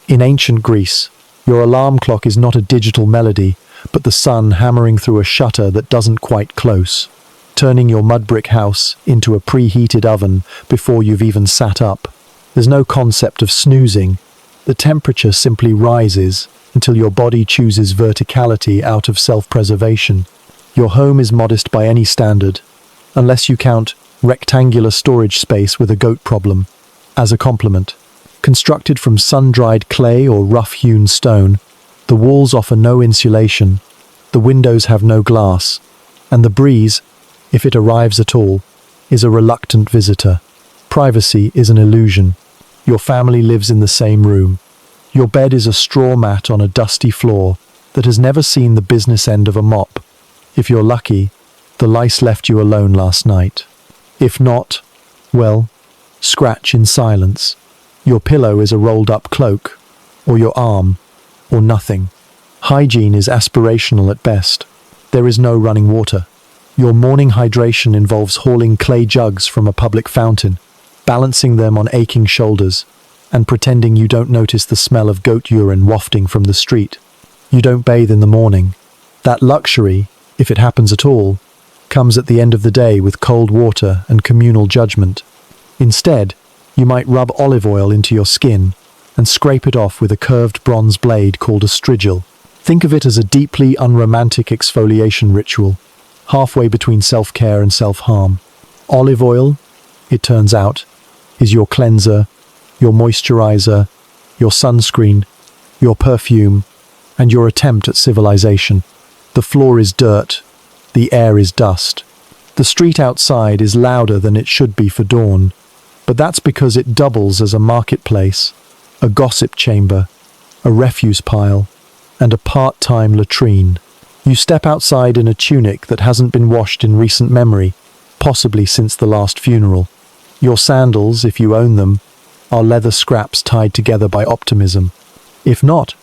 In ancient Greece, your alarm clock is not a digital melody, but the sun hammering through a shutter that doesn't quite close, turning your mud brick house into a preheated oven before you've even sat up. There's no concept of snoozing. The temperature simply rises until your body chooses verticality out of self-preservation. Your home is modest by any standard, unless you count rectangular storage space with a goat problem as a compliment. Constructed from sun-dried clay or rough-hewn stone, the walls offer no insulation, the windows have no glass, and the breeze, if it arrives at all, is a reluctant visitor. Privacy is an illusion. Your family lives in the same room. Your bed is a straw mat on a dusty floor that has never seen the business end of a mop. If you're lucky, the lice left you alone last night. If not, well, scratch in silence. Your pillow is a rolled-up cloak, or your arm, or nothing. Hygiene is aspirational at best. There is no running water. Your morning hydration involves hauling clay jugs from a public fountain, balancing them on aching shoulders, and pretending you don't notice the smell of goat urine wafting from the street. You don't bathe in the morning. That luxury, if it happens at all, comes at the end of the day with cold water and communal judgment. Instead, you might rub olive oil into your skin and scrape it off with a curved bronze blade called a strigil. Think of it as a deeply unromantic exfoliation ritual, halfway between self-care and self-harm. Olive oil, it turns out, is your cleanser, your moisturizer, your sunscreen, your perfume, and your attempt at civilization. The floor is dirt, the air is dust. The street outside is louder than it should be for dawn, but that's because it doubles as a marketplace, a gossip chamber, a refuse pile, and a part-time latrine. You step outside in a tunic that hasn't been washed in recent memory, possibly since the last funeral. Your sandals, if you own them, are leather scraps tied together by optimism. If not,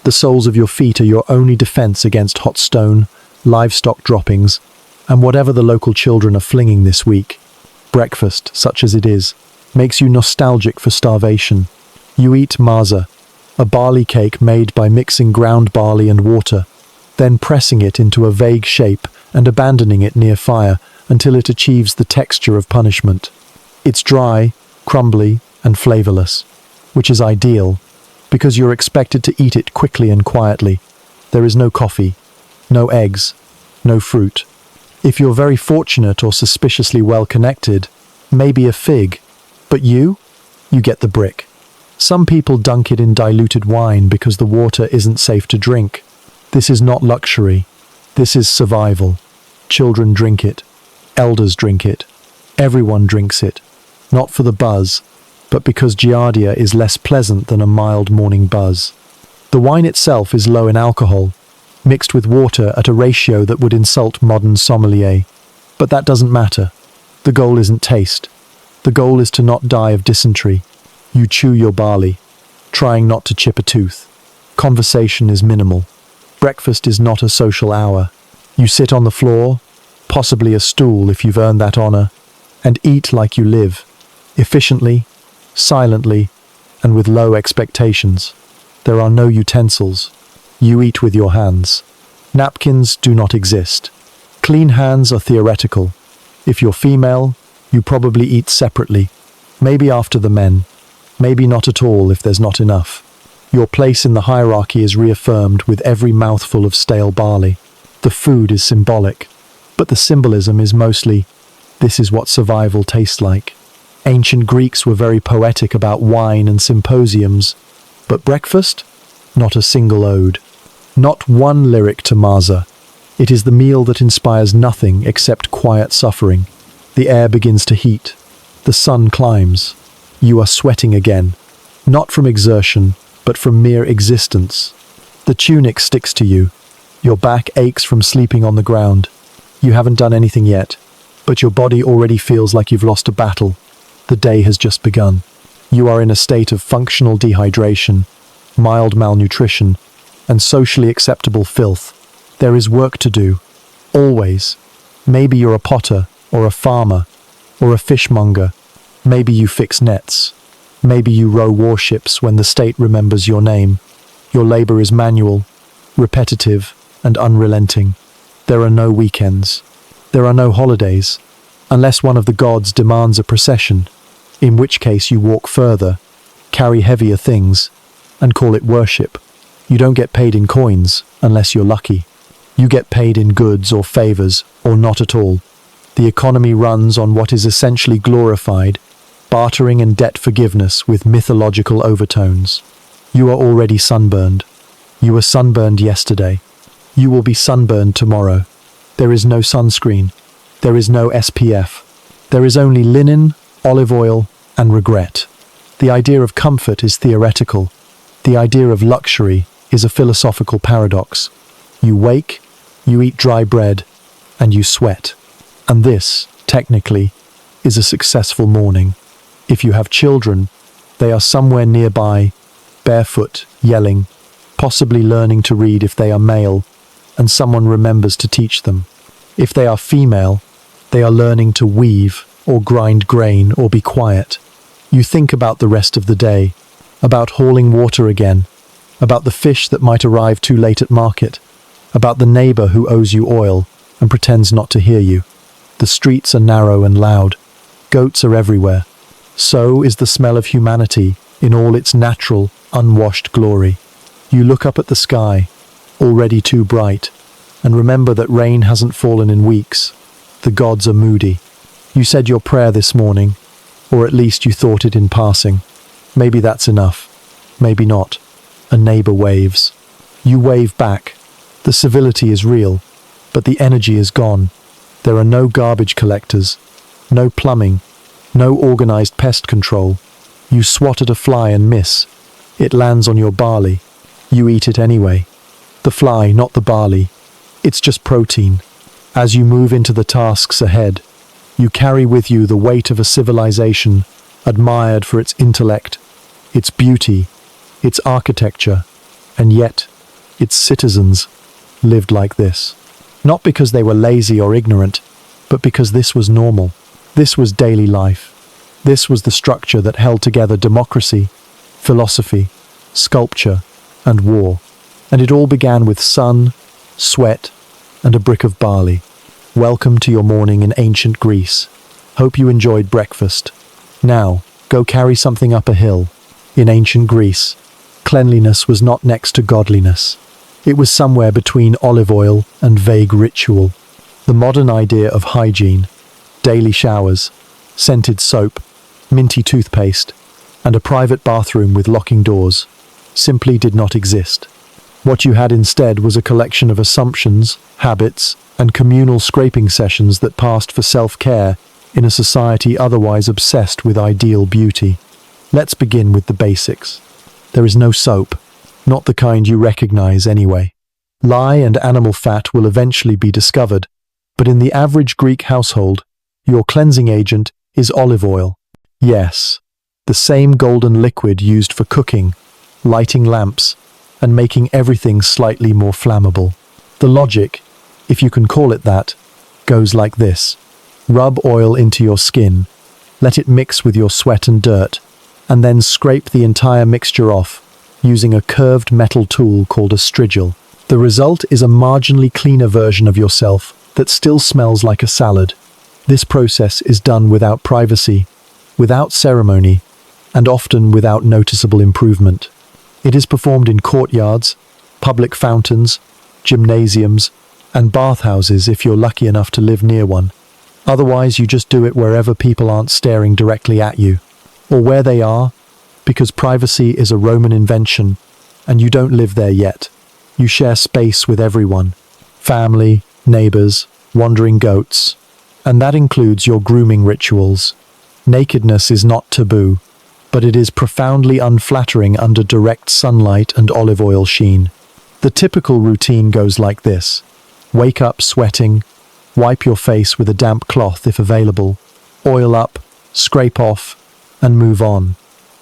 the soles of your feet are your only defense against hot stone, livestock droppings, and whatever the local children are flinging this week. Breakfast, such as it is, makes you nostalgic for starvation. You eat maza, a barley cake made by mixing ground barley and water, then pressing it into a vague shape and abandoning it near fire until it achieves the texture of punishment. It's dry, crumbly, and flavorless, which is ideal, because you're expected to eat it quickly and quietly. There is no coffee, no eggs, no fruit. If you're very fortunate or suspiciously well-connected, maybe a fig. But you get the brick. Some people dunk it in diluted wine because the water isn't safe to drink. This is not luxury. This is survival. Children drink it. Elders drink it. Everyone drinks it. Not for the buzz, but because giardia is less pleasant than a mild morning buzz. The wine itself is low in alcohol, mixed with water at a ratio that would insult modern sommelier. But that doesn't matter. The goal isn't taste. The goal is to not die of dysentery. You chew your barley, trying not to chip a tooth. Conversation is minimal. Breakfast is not a social hour. You sit on the floor, possibly a stool if you've earned that honor, and eat like you live, efficiently, silently, and with low expectations. There are no utensils. You eat with your hands. Napkins do not exist. Clean hands are theoretical. If you're female, you probably eat separately, maybe after the men, maybe not at all if there's not enough. Your place in the hierarchy is reaffirmed with every mouthful of stale barley. The food is symbolic, but the symbolism is mostly, this is what survival tastes like. Ancient Greeks were very poetic about wine and symposiums, but breakfast? Not a single ode. Not one lyric to Maza. It is the meal that inspires nothing except quiet suffering. The air begins to heat. The sun climbs. You are sweating again. Not from exertion, but from mere existence. The tunic sticks to you. Your back aches from sleeping on the ground. You haven't done anything yet, but your body already feels like you've lost a battle. The day has just begun. You are in a state of functional dehydration, mild malnutrition, and socially acceptable filth. There is work to do. Always. Maybe you're a potter, or a farmer, or a fishmonger. Maybe you fix nets. Maybe you row warships when the state remembers your name. Your labor is manual, repetitive, and unrelenting. There are no weekends. There are no holidays, unless one of the gods demands a procession, in which case you walk further, carry heavier things, and call it worship. You don't get paid in coins, unless you're lucky. You get paid in goods or favors, or not at all. The economy runs on what is essentially glorified, bartering and debt forgiveness with mythological overtones. You are already sunburned. You were sunburned yesterday. You will be sunburned tomorrow. There is no sunscreen. There is no SPF. There is only linen, olive oil, and regret. The idea of comfort is theoretical. The idea of luxury is a philosophical paradox. You wake, you eat dry bread, and you sweat. And this, technically, is a successful morning. If you have children, they are somewhere nearby, barefoot, yelling, possibly learning to read if they are male, and someone remembers to teach them. If they are female, they are learning to weave, or grind grain, or be quiet. You think about the rest of the day, about hauling water again, about the fish that might arrive too late at market, about the neighbor who owes you oil and pretends not to hear you. The streets are narrow and loud. Goats are everywhere. So is the smell of humanity in all its natural, unwashed glory. You look up at the sky, already too bright, and remember that rain hasn't fallen in weeks. The gods are moody. You said your prayer this morning, or at least you thought it in passing. Maybe that's enough. Maybe not. A neighbor waves. You wave back. The civility is real, but the energy is gone. There are no garbage collectors, no plumbing, no organized pest control. You swat at a fly and miss. It lands on your barley. You eat it anyway. The fly, not the barley. It's just protein. As you move into the tasks ahead, you carry with you the weight of a civilization admired for its intellect, its beauty, its architecture, and yet its citizens lived like this. Not because they were lazy or ignorant, but because this was normal. This was daily life. This was the structure that held together democracy, philosophy, sculpture, and war. And it all began with sun, sweat, and a brick of barley. Welcome to your morning in ancient Greece. Hope you enjoyed breakfast. Now, go carry something up a hill. In ancient Greece, cleanliness was not next to godliness. It was somewhere between olive oil and vague ritual. The modern idea of hygiene, daily showers, scented soap, minty toothpaste, and a private bathroom with locking doors, simply did not exist. What you had instead was a collection of assumptions, habits, and communal scraping sessions that passed for self-care in a society otherwise obsessed with ideal beauty. Let's begin with the basics. There is no soap, not the kind you recognize anyway. Lye and animal fat will eventually be discovered, but in the average Greek household, your cleansing agent is olive oil. Yes, the same golden liquid used for cooking, lighting lamps, and making everything slightly more flammable. The logic, if you can call it that, goes like this. Rub oil into your skin, let it mix with your sweat and dirt, and then scrape the entire mixture off using a curved metal tool called a strigil. The result is a marginally cleaner version of yourself that still smells like a salad. This process is done without privacy, without ceremony, and often without noticeable improvement. It is performed in courtyards, public fountains, gymnasiums, and bathhouses if you're lucky enough to live near one. Otherwise, you just do it wherever people aren't staring directly at you, or where they are, because privacy is a Roman invention, and you don't live there yet. You share space with everyone, family, neighbors, wandering goats, and that includes your grooming rituals. Nakedness is not taboo, but it is profoundly unflattering under direct sunlight and olive oil sheen. The typical routine goes like this. Wake up sweating, wipe your face with a damp cloth if available, oil up, scrape off, and move on.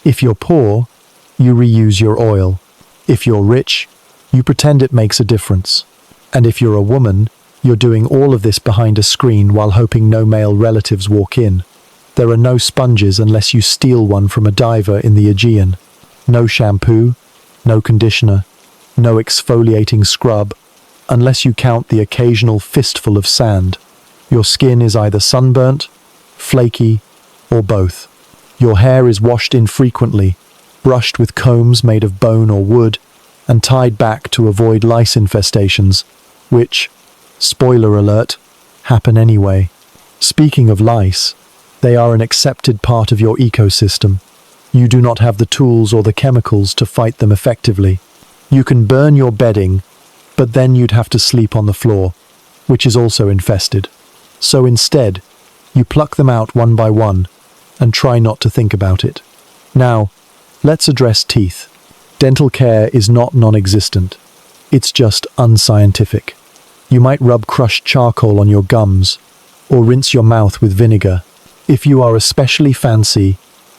If you're poor, you reuse your oil. If you're rich, you pretend it makes a difference. And if you're a woman, you're doing all of this behind a screen while hoping no male relatives walk in. There are no sponges unless you steal one from a diver in the Aegean. No shampoo, no conditioner, no exfoliating scrub, unless you count the occasional fistful of sand. Your skin is either sunburnt, flaky, or both. Your hair is washed infrequently, brushed with combs made of bone or wood, and tied back to avoid lice infestations, which, spoiler alert, happen anyway. Speaking of lice, they are an accepted part of your ecosystem. You do not have the tools or the chemicals to fight them effectively. You can burn your bedding, but then you'd have to sleep on the floor, which is also infested. So instead, you pluck them out one by one and try not to think about it. Now, let's address teeth. Dental care is not non-existent. It's just unscientific. You might rub crushed charcoal on your gums or rinse your mouth with vinegar. If you are especially fancy,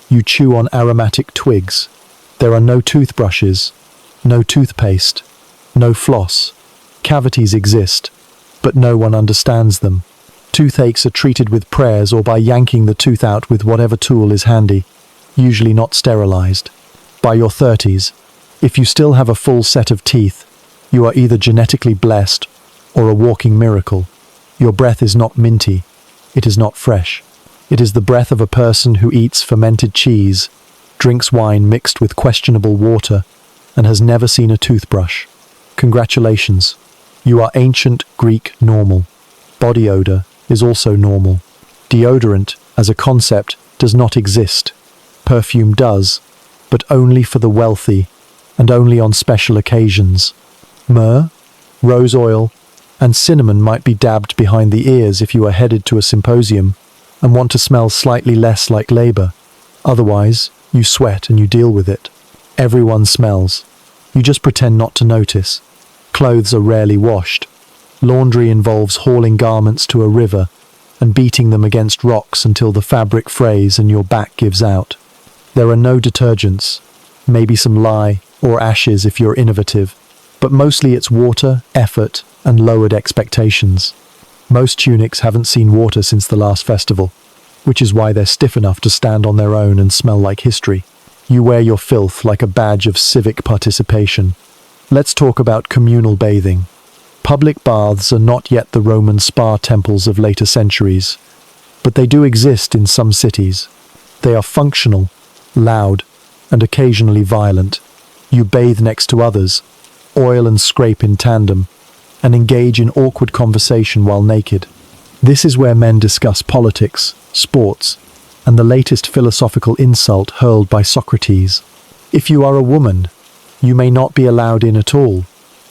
you chew on aromatic twigs. There are no toothbrushes, no toothpaste, no floss. Cavities exist, but no one understands them. Toothaches are treated with prayers or by yanking the tooth out with whatever tool is handy, usually not sterilized. By your 30s, if you still have a full set of teeth, you are either genetically blessed or a walking miracle. Your breath is not minty. It is not fresh. It is the breath of a person who eats fermented cheese, drinks wine mixed with questionable water, and has never seen a toothbrush. Congratulations. You are ancient Greek normal. Body odor is also normal. Deodorant, as a concept, does not exist. Perfume does, but only for the wealthy and only on special occasions. Myrrh, rose oil, and cinnamon might be dabbed behind the ears if you are headed to a symposium and want to smell slightly less like labor. Otherwise, you sweat and you deal with it. Everyone smells. You just pretend not to notice. Clothes are rarely washed. Laundry involves hauling garments to a river and beating them against rocks until the fabric frays and your back gives out. There are no detergents, maybe some lye or ashes if you're innovative, but mostly it's water, effort, and lowered expectations. Most tunics haven't seen water since the last festival, which is why they're stiff enough to stand on their own and smell like history. You wear your filth like a badge of civic participation. Let's talk about communal bathing. Public baths are not yet the Roman spa temples of later centuries, but they do exist in some cities. They are functional, loud, and occasionally violent. You bathe next to others, oil and scrape in tandem, and engage in awkward conversation while naked. This is where men discuss politics, sports, and the latest philosophical insult hurled by Socrates. If you are a woman, you may not be allowed in at all,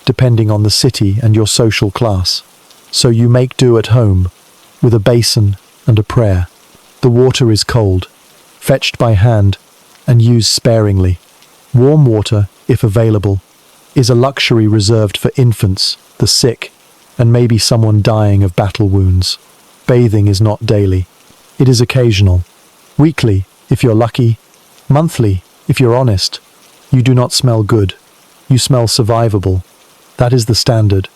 depending on the city and your social class. So you make do at home, with a basin and a prayer. The water is cold, fetched by hand, and used sparingly. Warm water, if available, is a luxury reserved for infants, the sick, and maybe someone dying of battle wounds. Bathing is not daily. It is occasional. Weekly, if you're lucky. Monthly, if you're honest. You do not smell good. You smell survivable. That is the standard.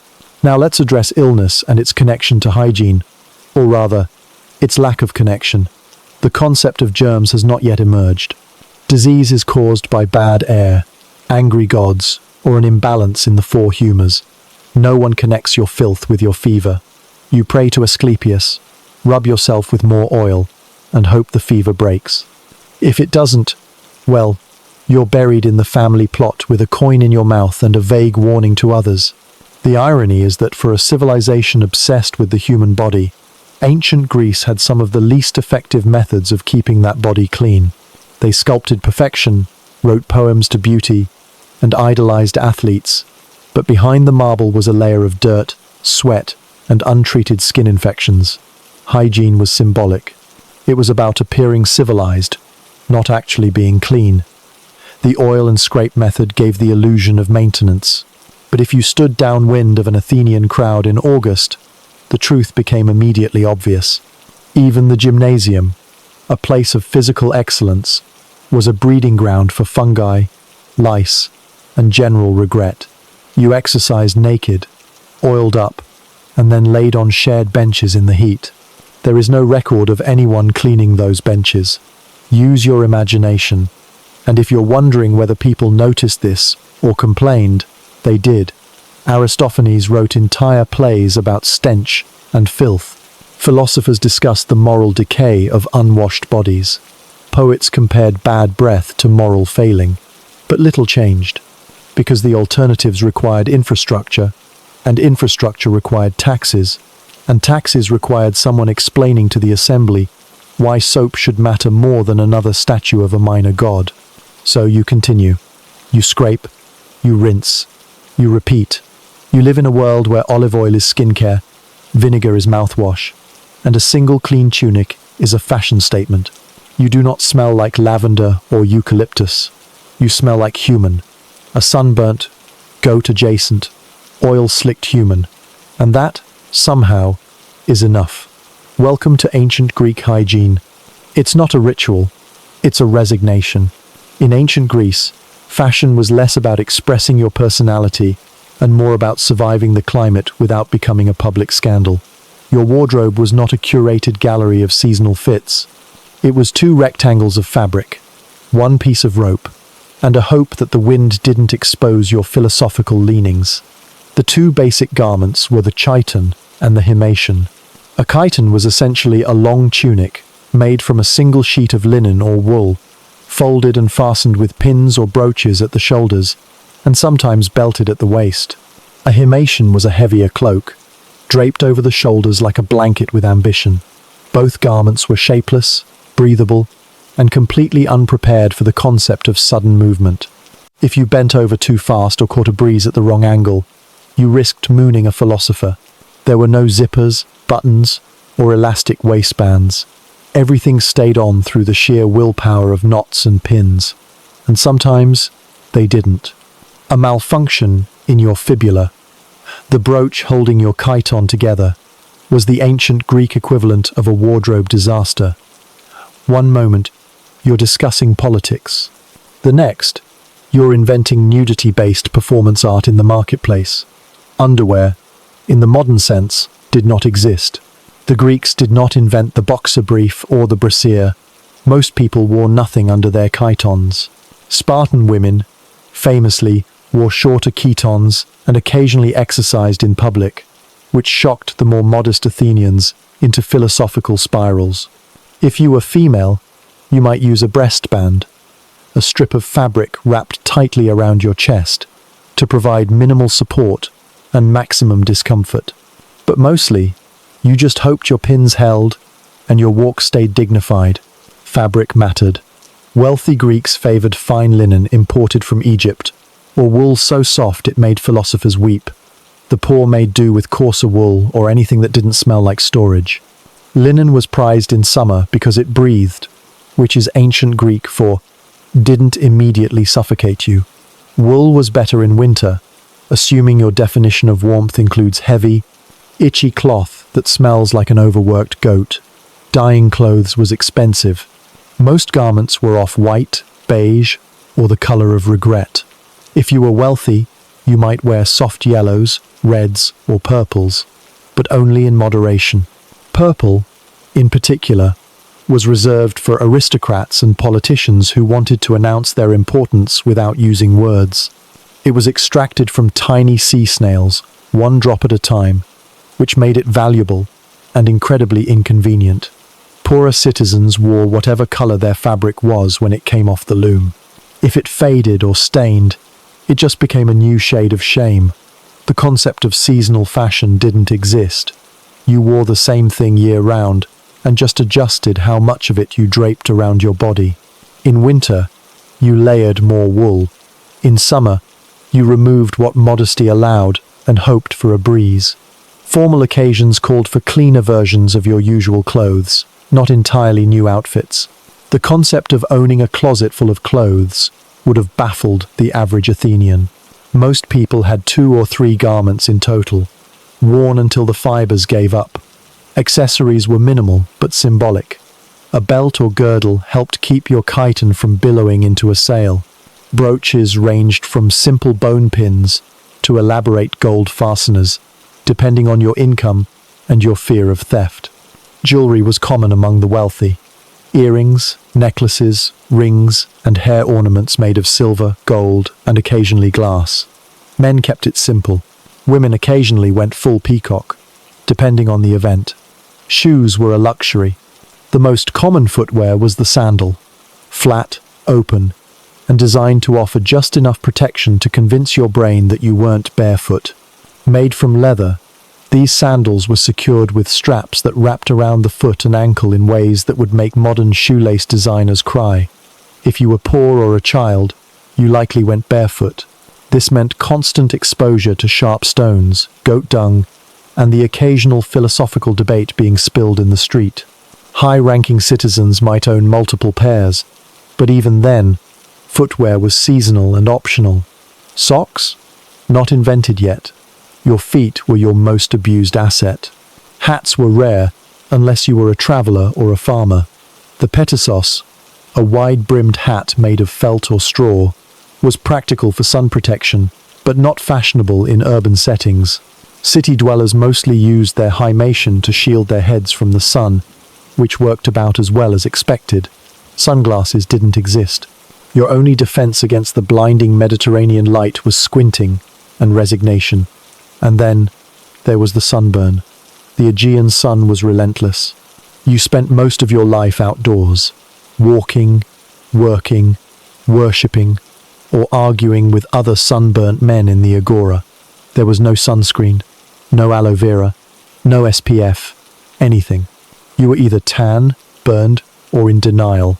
Now let's address illness and its connection to hygiene, or rather, its lack of connection. The concept of germs has not yet emerged. Disease is caused by bad air, angry gods, or an imbalance in the four humours. No one connects your filth with your fever. You pray to Asclepius, rub yourself with more oil, and hope the fever breaks. If it doesn't, well, you're buried in the family plot with a coin in your mouth and a vague warning to others. The irony is that for a civilization obsessed with the human body, ancient Greece had some of the least effective methods of keeping that body clean. They sculpted perfection, wrote poems to beauty, and idolized athletes, but behind the marble was a layer of dirt, sweat, and untreated skin infections. Hygiene was symbolic. It was about appearing civilized, not actually being clean. The oil and scrape method gave the illusion of maintenance. But if you stood downwind of an Athenian crowd in August, the truth became immediately obvious. Even the gymnasium, a place of physical excellence, was a breeding ground for fungi, lice, and general regret. You exercised naked, oiled up, and then laid on shared benches in the heat. There is no record of anyone cleaning those benches. Use your imagination. And if you're wondering whether people noticed this or complained, they did. Aristophanes wrote entire plays about stench and filth. Philosophers discussed the moral decay of unwashed bodies. Poets compared bad breath to moral failing. But little changed, because the alternatives required infrastructure, and infrastructure required taxes, and taxes required someone explaining to the assembly why soap should matter more than another statue of a minor god. So you continue. You scrape, you rinse, you repeat. You live in a world where olive oil is skincare, vinegar is mouthwash, and a single clean tunic is a fashion statement. You do not smell like lavender or eucalyptus. You smell like human. A sunburnt, goat-adjacent, oil-slicked human. And that, somehow, is enough. Welcome to ancient Greek hygiene. It's not a ritual, it's a resignation. In ancient Greece, fashion was less about expressing your personality and more about surviving the climate without becoming a public scandal. Your wardrobe was not a curated gallery of seasonal fits. It was two rectangles of fabric, one piece of rope, and a hope that the wind didn't expose your philosophical leanings. The two basic garments were the chiton and the himation. A chiton was essentially a long tunic made from a single sheet of linen or wool, folded and fastened with pins or brooches at the shoulders, and sometimes belted at the waist. A himation was a heavier cloak, draped over the shoulders like a blanket with ambition. Both garments were shapeless, breathable, and completely unprepared for the concept of sudden movement. If you bent over too fast or caught a breeze at the wrong angle, you risked mooning a philosopher. There were no zippers, buttons, or elastic waistbands. Everything stayed on through the sheer willpower of knots and pins. And sometimes they didn't. A malfunction in your fibula, the brooch holding your chiton together, was the ancient Greek equivalent of a wardrobe disaster. One moment, you're discussing politics. The next, you're inventing nudity-based performance art in the marketplace. Underwear, in the modern sense, did not exist. The Greeks did not invent the boxer brief or the brassiere. Most people wore nothing under their chitons. Spartan women, famously, wore shorter chitons and occasionally exercised in public, which shocked the more modest Athenians into philosophical spirals. If you were female, you might use a breastband, a strip of fabric wrapped tightly around your chest, to provide minimal support and maximum discomfort. But mostly, you just hoped your pins held and your walk stayed dignified. Fabric mattered. Wealthy Greeks favored fine linen imported from Egypt, or wool so soft it made philosophers weep. The poor made do with coarser wool or anything that didn't smell like storage. Linen was prized in summer because it breathed, which is ancient Greek for didn't immediately suffocate you. Wool was better in winter, assuming your definition of warmth includes heavy, itchy cloth that smells like an overworked goat. Dyeing clothes was expensive. Most garments were off-white, beige, or the color of regret. If you were wealthy, you might wear soft yellows, reds, or purples, but only in moderation. Purple, in particular, was reserved for aristocrats and politicians who wanted to announce their importance without using words. It was extracted from tiny sea snails, one drop at a time, which made it valuable and incredibly inconvenient. Poorer citizens wore whatever color their fabric was when it came off the loom. If it faded or stained, it just became a new shade of shame. The concept of seasonal fashion didn't exist. You wore the same thing year-round and just adjusted how much of it you draped around your body. In winter, you layered more wool. In summer, you removed what modesty allowed and hoped for a breeze. Formal occasions called for cleaner versions of your usual clothes, not entirely new outfits. The concept of owning a closet full of clothes would have baffled the average Athenian. Most people had 2 or 3 garments in total, worn until the fibers gave up. Accessories were minimal but symbolic. A belt or girdle helped keep your chiton from billowing into a sail. Brooches ranged from simple bone pins to elaborate gold fasteners, depending on your income and your fear of theft. Jewelry was common among the wealthy. Earrings, necklaces, rings, and hair ornaments made of silver, gold, and occasionally glass. Men kept it simple. Women occasionally went full peacock, depending on the event. Shoes were a luxury. The most common footwear was the sandal, flat, open, and designed to offer just enough protection to convince your brain that you weren't barefoot. Made from leather, these sandals were secured with straps that wrapped around the foot and ankle in ways that would make modern shoelace designers cry. If you were poor or a child, you likely went barefoot. This meant constant exposure to sharp stones, goat dung, and the occasional philosophical debate being spilled in the street. High-ranking citizens might own multiple pairs, but even then, footwear was seasonal and optional. Socks? Not invented yet. Your feet were your most abused asset. Hats were rare, unless you were a traveler or a farmer. The petissos, a wide-brimmed hat made of felt or straw, was practical for sun protection, but not fashionable in urban settings. City dwellers mostly used their himation to shield their heads from the sun, which worked about as well as expected. Sunglasses didn't exist. Your only defense against the blinding Mediterranean light was squinting and resignation. And then, there was the sunburn. The Aegean sun was relentless. You spent most of your life outdoors, walking, working, worshipping, or arguing with other sunburnt men in the agora. There was no sunscreen, no aloe vera, no SPF, anything. You were either tan, burned, or in denial.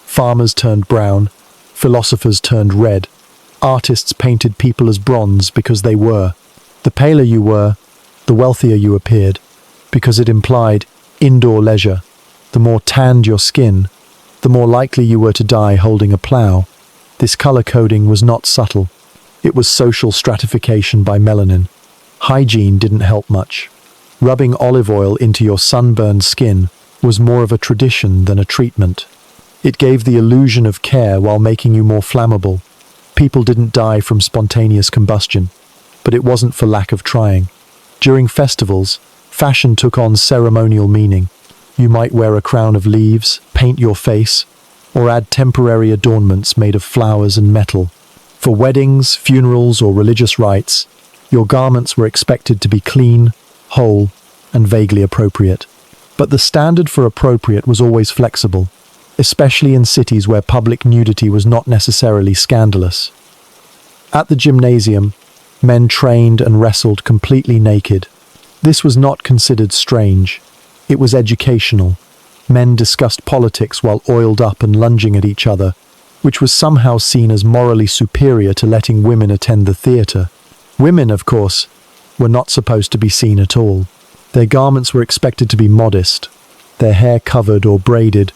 Farmers turned brown, philosophers turned red, artists painted people as bronze because they were. The paler you were, the wealthier you appeared, because it implied indoor leisure. The more tanned your skin, the more likely you were to die holding a plough. This color coding was not subtle. It was social stratification by melanin. Hygiene didn't help much. Rubbing olive oil into your sunburned skin was more of a tradition than a treatment. It gave the illusion of care while making you more flammable. People didn't die from spontaneous combustion, but it wasn't for lack of trying. During festivals, fashion took on ceremonial meaning. You might wear a crown of leaves, paint your face, or add temporary adornments made of flowers and metal. For weddings, funerals, or religious rites, your garments were expected to be clean, whole, and vaguely appropriate. But the standard for appropriate was always flexible, especially in cities where public nudity was not necessarily scandalous. At the gymnasium, men trained and wrestled completely naked. This was not considered strange. It was educational. Men discussed politics while oiled up and lunging at each other, which was somehow seen as morally superior to letting women attend the theatre. Women, of course, were not supposed to be seen at all. Their garments were expected to be modest, their hair covered or braided,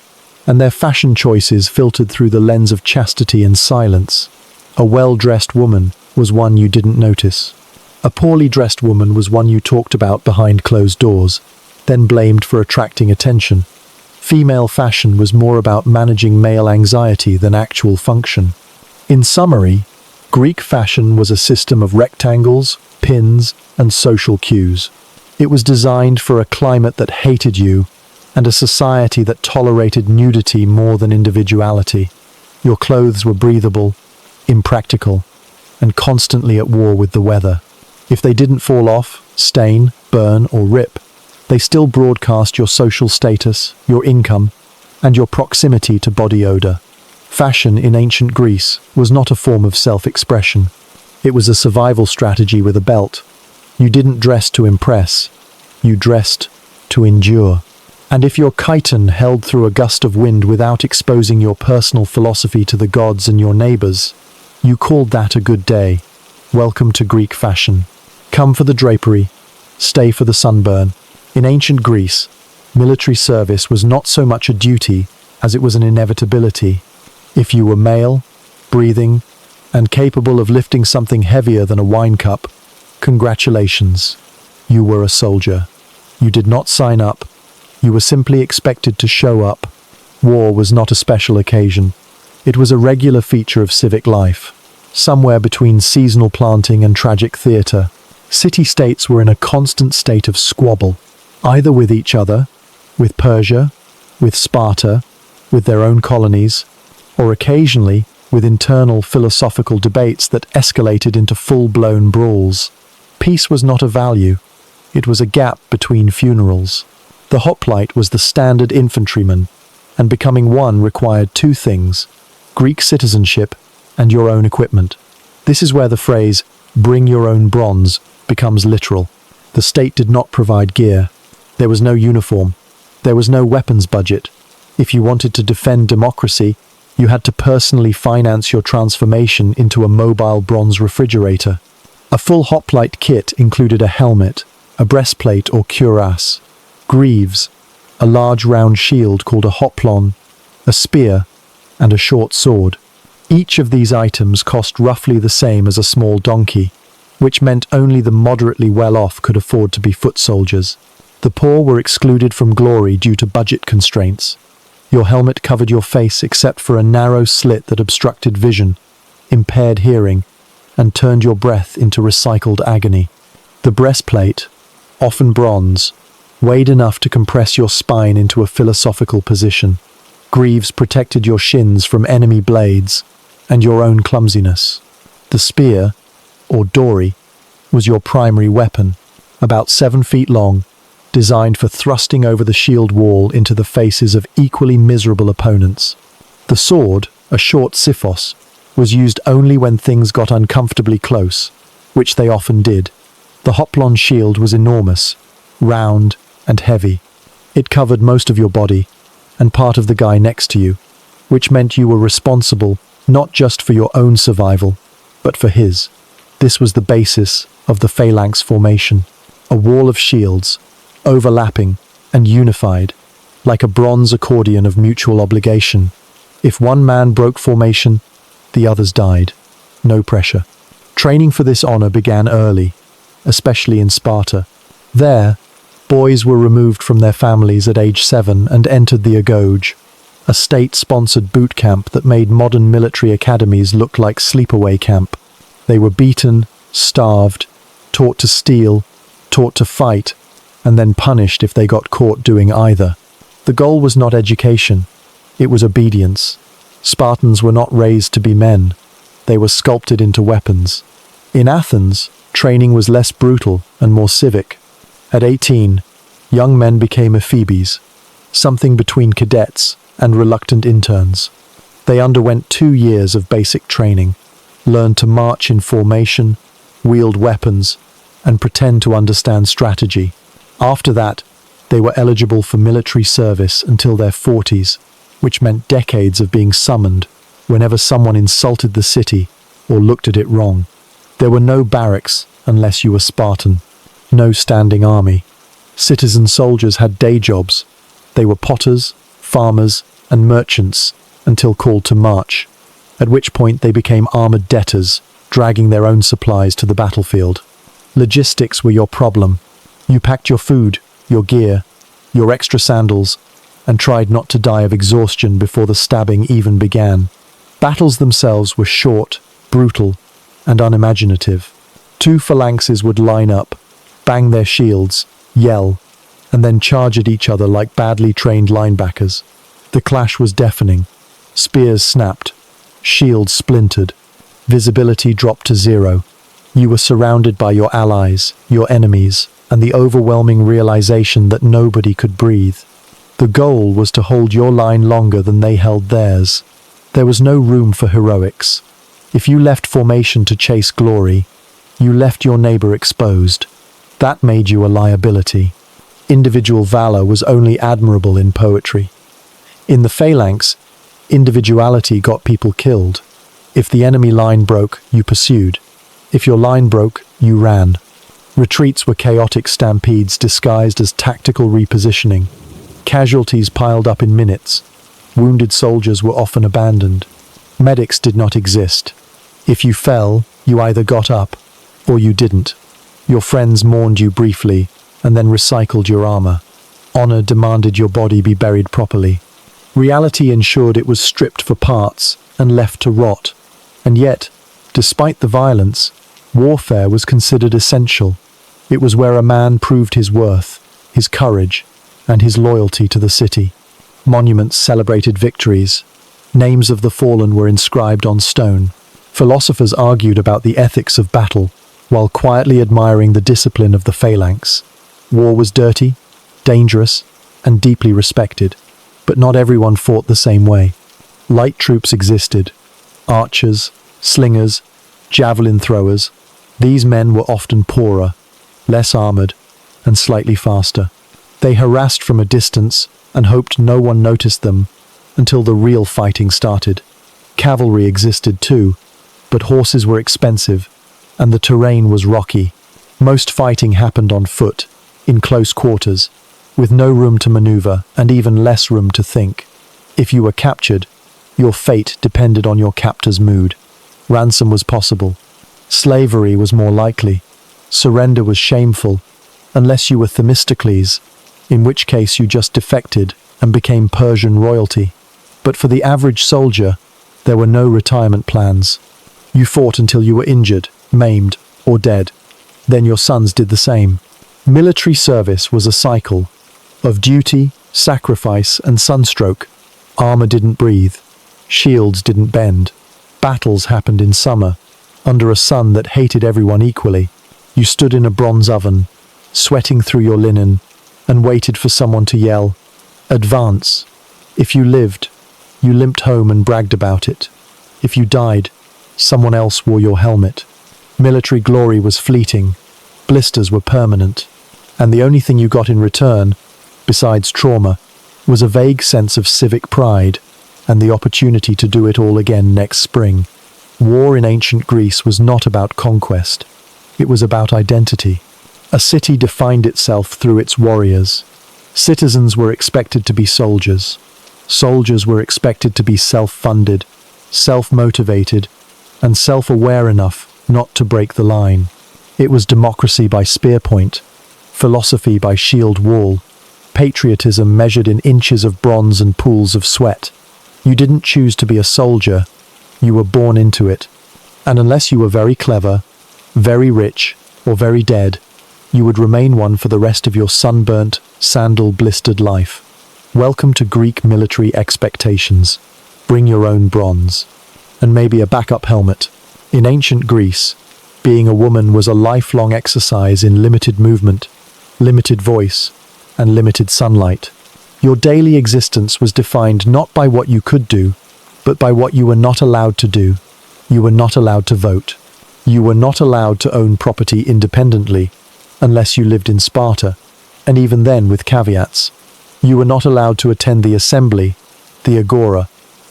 and their fashion choices filtered through the lens of chastity and silence. A well-dressed woman was one you didn't notice. A poorly dressed woman was one you talked about behind closed doors, then blamed for attracting attention. Female fashion was more about managing male anxiety than actual function. In summary, Greek fashion was a system of rectangles, pins, and social cues. It was designed for a climate that hated you and a society that tolerated nudity more than individuality. Your clothes were breathable, impractical, and constantly at war with the weather. If they didn't fall off, stain, burn, or rip, they still broadcast your social status, your income, and your proximity to body odor. Fashion in ancient Greece was not a form of self-expression. It was a survival strategy with a belt. You didn't dress to impress. You dressed to endure. And if your chiton held through a gust of wind without exposing your personal philosophy to the gods and your neighbors, you called that a good day. Welcome to Greek fashion. Come for the drapery, stay for the sunburn. In ancient Greece, military service was not so much a duty as it was an inevitability. If you were male, breathing, and capable of lifting something heavier than a wine cup, congratulations, you were a soldier. You did not sign up. You were simply expected to show up. War was not a special occasion. It was a regular feature of civic life, somewhere between seasonal planting and tragic theatre. City-states were in a constant state of squabble, either with each other with Persia, with Sparta, with their own colonies, or occasionally with internal philosophical debates that escalated into full-blown brawls. Peace was not a value, it was a gap between funerals. The hoplite was the standard infantryman, and becoming one required two things: Greek citizenship and your own equipment. This is where the phrase, "bring your own bronze," becomes literal. The state did not provide gear. There was no uniform. There was no weapons budget. If you wanted to defend democracy, you had to personally finance your transformation into a mobile bronze refrigerator. A full hoplite kit included a helmet, a breastplate or cuirass, greaves, a large round shield called a hoplon, a spear, and a short sword. Each of these items cost roughly the same as a small donkey, which meant only the moderately well-off could afford to be foot soldiers. The poor were excluded from glory due to budget constraints. Your helmet covered your face except for a narrow slit that obstructed vision, impaired hearing, and turned your breath into recycled agony. The breastplate, often bronze, weighed enough to compress your spine into a philosophical position. Greaves protected your shins from enemy blades and your own clumsiness. The spear, or dory, was your primary weapon, about 7 feet long, designed for thrusting over the shield wall into the faces of equally miserable opponents. The sword, a short siphos, was used only when things got uncomfortably close, which they often did. The hoplon shield was enormous, round and heavy. It covered most of your body and part of the guy next to you, which meant you were responsible not just for your own survival, but for his. This was the basis of the phalanx formation, a wall of shields, overlapping and unified, like a bronze accordion of mutual obligation. If one man broke formation, the others died. No pressure. Training for this honor began early, especially in Sparta. There, boys were removed from their families at age 7 and entered the agoge, a state-sponsored boot camp that made modern military academies look like sleepaway camp. They were beaten, starved, taught to steal, taught to fight, and then punished if they got caught doing either. The goal was not education, it was obedience. Spartans were not raised to be men, they were sculpted into weapons. In Athens, training was less brutal and more civic. At 18, young men became ephebes, something between cadets and reluctant interns. They underwent 2 years of basic training, learned to march in formation, wield weapons, and pretend to understand strategy. After that, they were eligible for military service until their 40s, which meant decades of being summoned whenever someone insulted the city or looked at it wrong. There were no barracks unless you were Spartan, no standing army. Citizen soldiers had day jobs. They were potters, farmers, and merchants until called to march, at which point they became armored debtors, dragging their own supplies to the battlefield. Logistics were your problem. You packed your food, your gear, your extra sandals, and tried not to die of exhaustion before the stabbing even began. Battles themselves were short, brutal, and unimaginative. 2 phalanxes would line up, bang their shields, yell, and then charge at each other like badly trained linebackers. The clash was deafening. Spears snapped, shields splintered, visibility dropped to 0. You were surrounded by your allies, your enemies, and the overwhelming realization that nobody could breathe. The goal was to hold your line longer than they held theirs. There was no room for heroics. If you left formation to chase glory, you left your neighbor exposed. That made you a liability. Individual valor was only admirable in poetry. In the phalanx, individuality got people killed. If the enemy line broke, you pursued. If your line broke, you ran. Retreats were chaotic stampedes disguised as tactical repositioning. Casualties piled up in minutes. Wounded soldiers were often abandoned. Medics did not exist. If you fell, you either got up, or you didn't. Your friends mourned you briefly, and then recycled your armor. Honor demanded your body be buried properly. Reality ensured it was stripped for parts and left to rot. And yet, despite the violence, warfare was considered essential. It was where a man proved his worth, his courage, and his loyalty to the city. Monuments celebrated victories. Names of the fallen were inscribed on stone. Philosophers argued about the ethics of battle, while quietly admiring the discipline of the phalanx. War was dirty, dangerous, and deeply respected, but not everyone fought the same way. Light troops existed: archers, slingers, javelin throwers. These men were often poorer, less armored, and slightly faster. They harassed from a distance and hoped no one noticed them until the real fighting started. Cavalry existed too, but horses were expensive and the terrain was rocky. Most fighting happened on foot, in close quarters, with no room to maneuver and even less room to think. If you were captured, your fate depended on your captor's mood. Ransom was possible. Slavery was more likely. Surrender was shameful, unless you were Themistocles, in which case you just defected and became Persian royalty. But for the average soldier, there were no retirement plans. You fought until you were injured, maimed, or dead. Then your sons did the same. Military service was a cycle of duty, sacrifice, and sunstroke. Armor didn't breathe. Shields didn't bend. Battles happened in summer, under a sun that hated everyone equally. You stood in a bronze oven, sweating through your linen, and waited for someone to yell, "Advance." If you lived, you limped home and bragged about it. If you died, someone else wore your helmet. Military glory was fleeting, blisters were permanent, and the only thing you got in return, besides trauma, was a vague sense of civic pride and the opportunity to do it all again next spring. War in ancient Greece was not about conquest. It was about identity. A city defined itself through its warriors. Citizens were expected to be soldiers. Soldiers were expected to be self-funded, self-motivated, and self-aware enough not to break the line. It was democracy by spearpoint, philosophy by shield wall, patriotism measured in inches of bronze and pools of sweat. You didn't choose to be a soldier, you were born into it. And unless you were very clever, very rich, or very dead, you would remain one for the rest of your sunburnt, sandal-blistered life. Welcome to Greek military expectations. Bring your own bronze. And maybe a backup helmet. In ancient Greece, being a woman was a lifelong exercise in limited movement, limited voice, and limited sunlight. Your daily existence was defined not by what you could do, but by what you were not allowed to do. You were not allowed to vote. You were not allowed to own property independently, unless you lived in Sparta, and even then with caveats. You were not allowed to attend the assembly, the agora,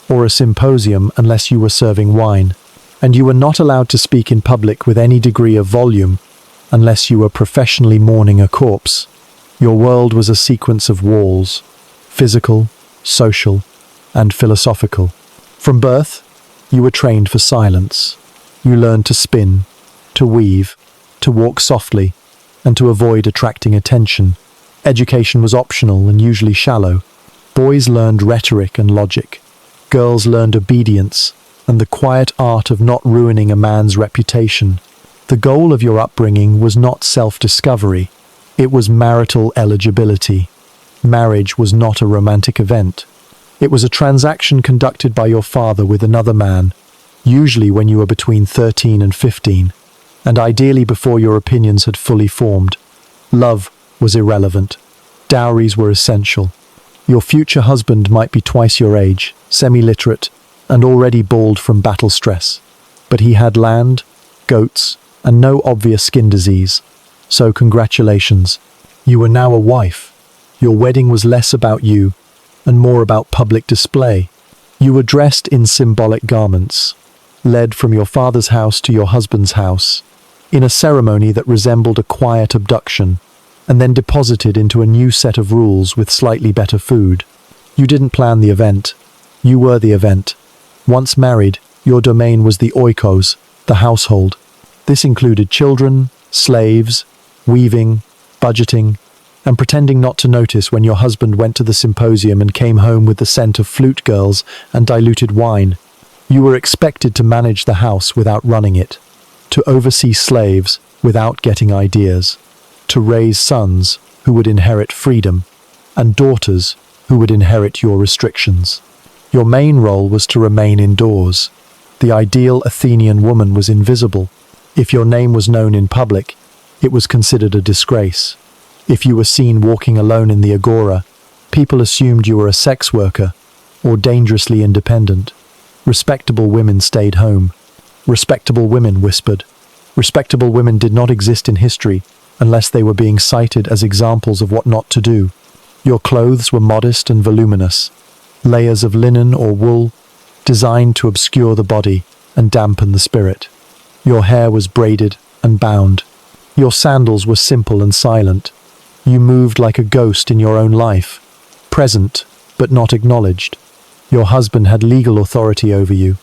or a symposium unless you were serving wine. And you were not allowed to speak in public with any degree of volume unless you were professionally mourning a corpse. Your world was a sequence of walls, physical, social, and philosophical. From birth, you were trained for silence. You learned to spin, to weave, to walk softly, and to avoid attracting attention. Education was optional and usually shallow. Boys learned rhetoric and logic. Girls learned obedience and the quiet art of not ruining a man's reputation. The goal of your upbringing was not self-discovery. It was marital eligibility. Marriage was not a romantic event. It was a transaction conducted by your father with another man, usually when you were between 13 and 15, and ideally before your opinions had fully formed. Love was irrelevant. Dowries were essential. Your future husband might be twice your age, semi-literate, and already bald from battle stress, but he had land, goats, and no obvious skin disease. So congratulations. You were now a wife. Your wedding was less about you and more about public display. You were dressed in symbolic garments, led from your father's house to your husband's house, in a ceremony that resembled a quiet abduction, and then deposited into a new set of rules with slightly better food. You didn't plan the event. You were the event. Once married, your domain was the oikos, the household. This included children, slaves, weaving, budgeting, and pretending not to notice when your husband went to the symposium and came home with the scent of flute girls and diluted wine. You were expected to manage the house without running it, to oversee slaves without getting ideas, to raise sons who would inherit freedom, and daughters who would inherit your restrictions. Your main role was to remain indoors. The ideal Athenian woman was invisible. If your name was known in public, it was considered a disgrace. If you were seen walking alone in the agora, people assumed you were a sex worker or dangerously independent. Respectable women stayed home. Respectable women whispered. Respectable women did not exist in history unless they were being cited as examples of what not to do. Your clothes were modest and voluminous, layers of linen or wool designed to obscure the body and dampen the spirit. Your hair was braided and bound. Your sandals were simple and silent. You moved like a ghost in your own life, present but not acknowledged. Your husband had legal authority over you.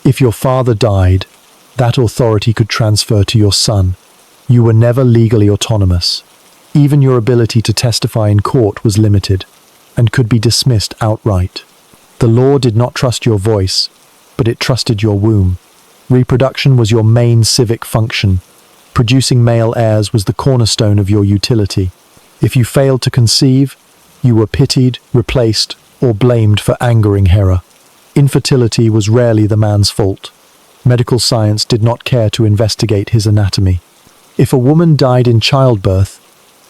If your father died, that authority could transfer to your son. You were never legally autonomous. Even your ability to testify in court was limited and could be dismissed outright. The law did not trust your voice, but it trusted your womb. Reproduction was your main civic function. Producing male heirs was the cornerstone of your utility. If you failed to conceive, you were pitied, replaced, or blamed for angering Hera. Infertility was rarely the man's fault. Medical science did not care to investigate his anatomy. If a woman died in childbirth,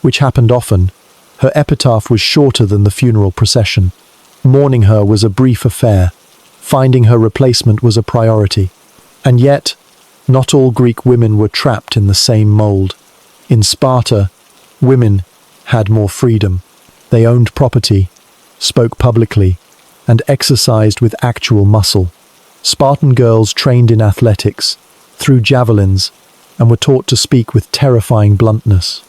which happened often, her epitaph was shorter than the funeral procession. Mourning her was a brief affair. Finding her replacement was a priority. And yet, not all Greek women were trapped in the same mold. In Sparta, women had more freedom. They owned property, spoke publicly, and exercised with actual muscle. Spartan girls trained in athletics, threw javelins, and were taught to speak with terrifying bluntness.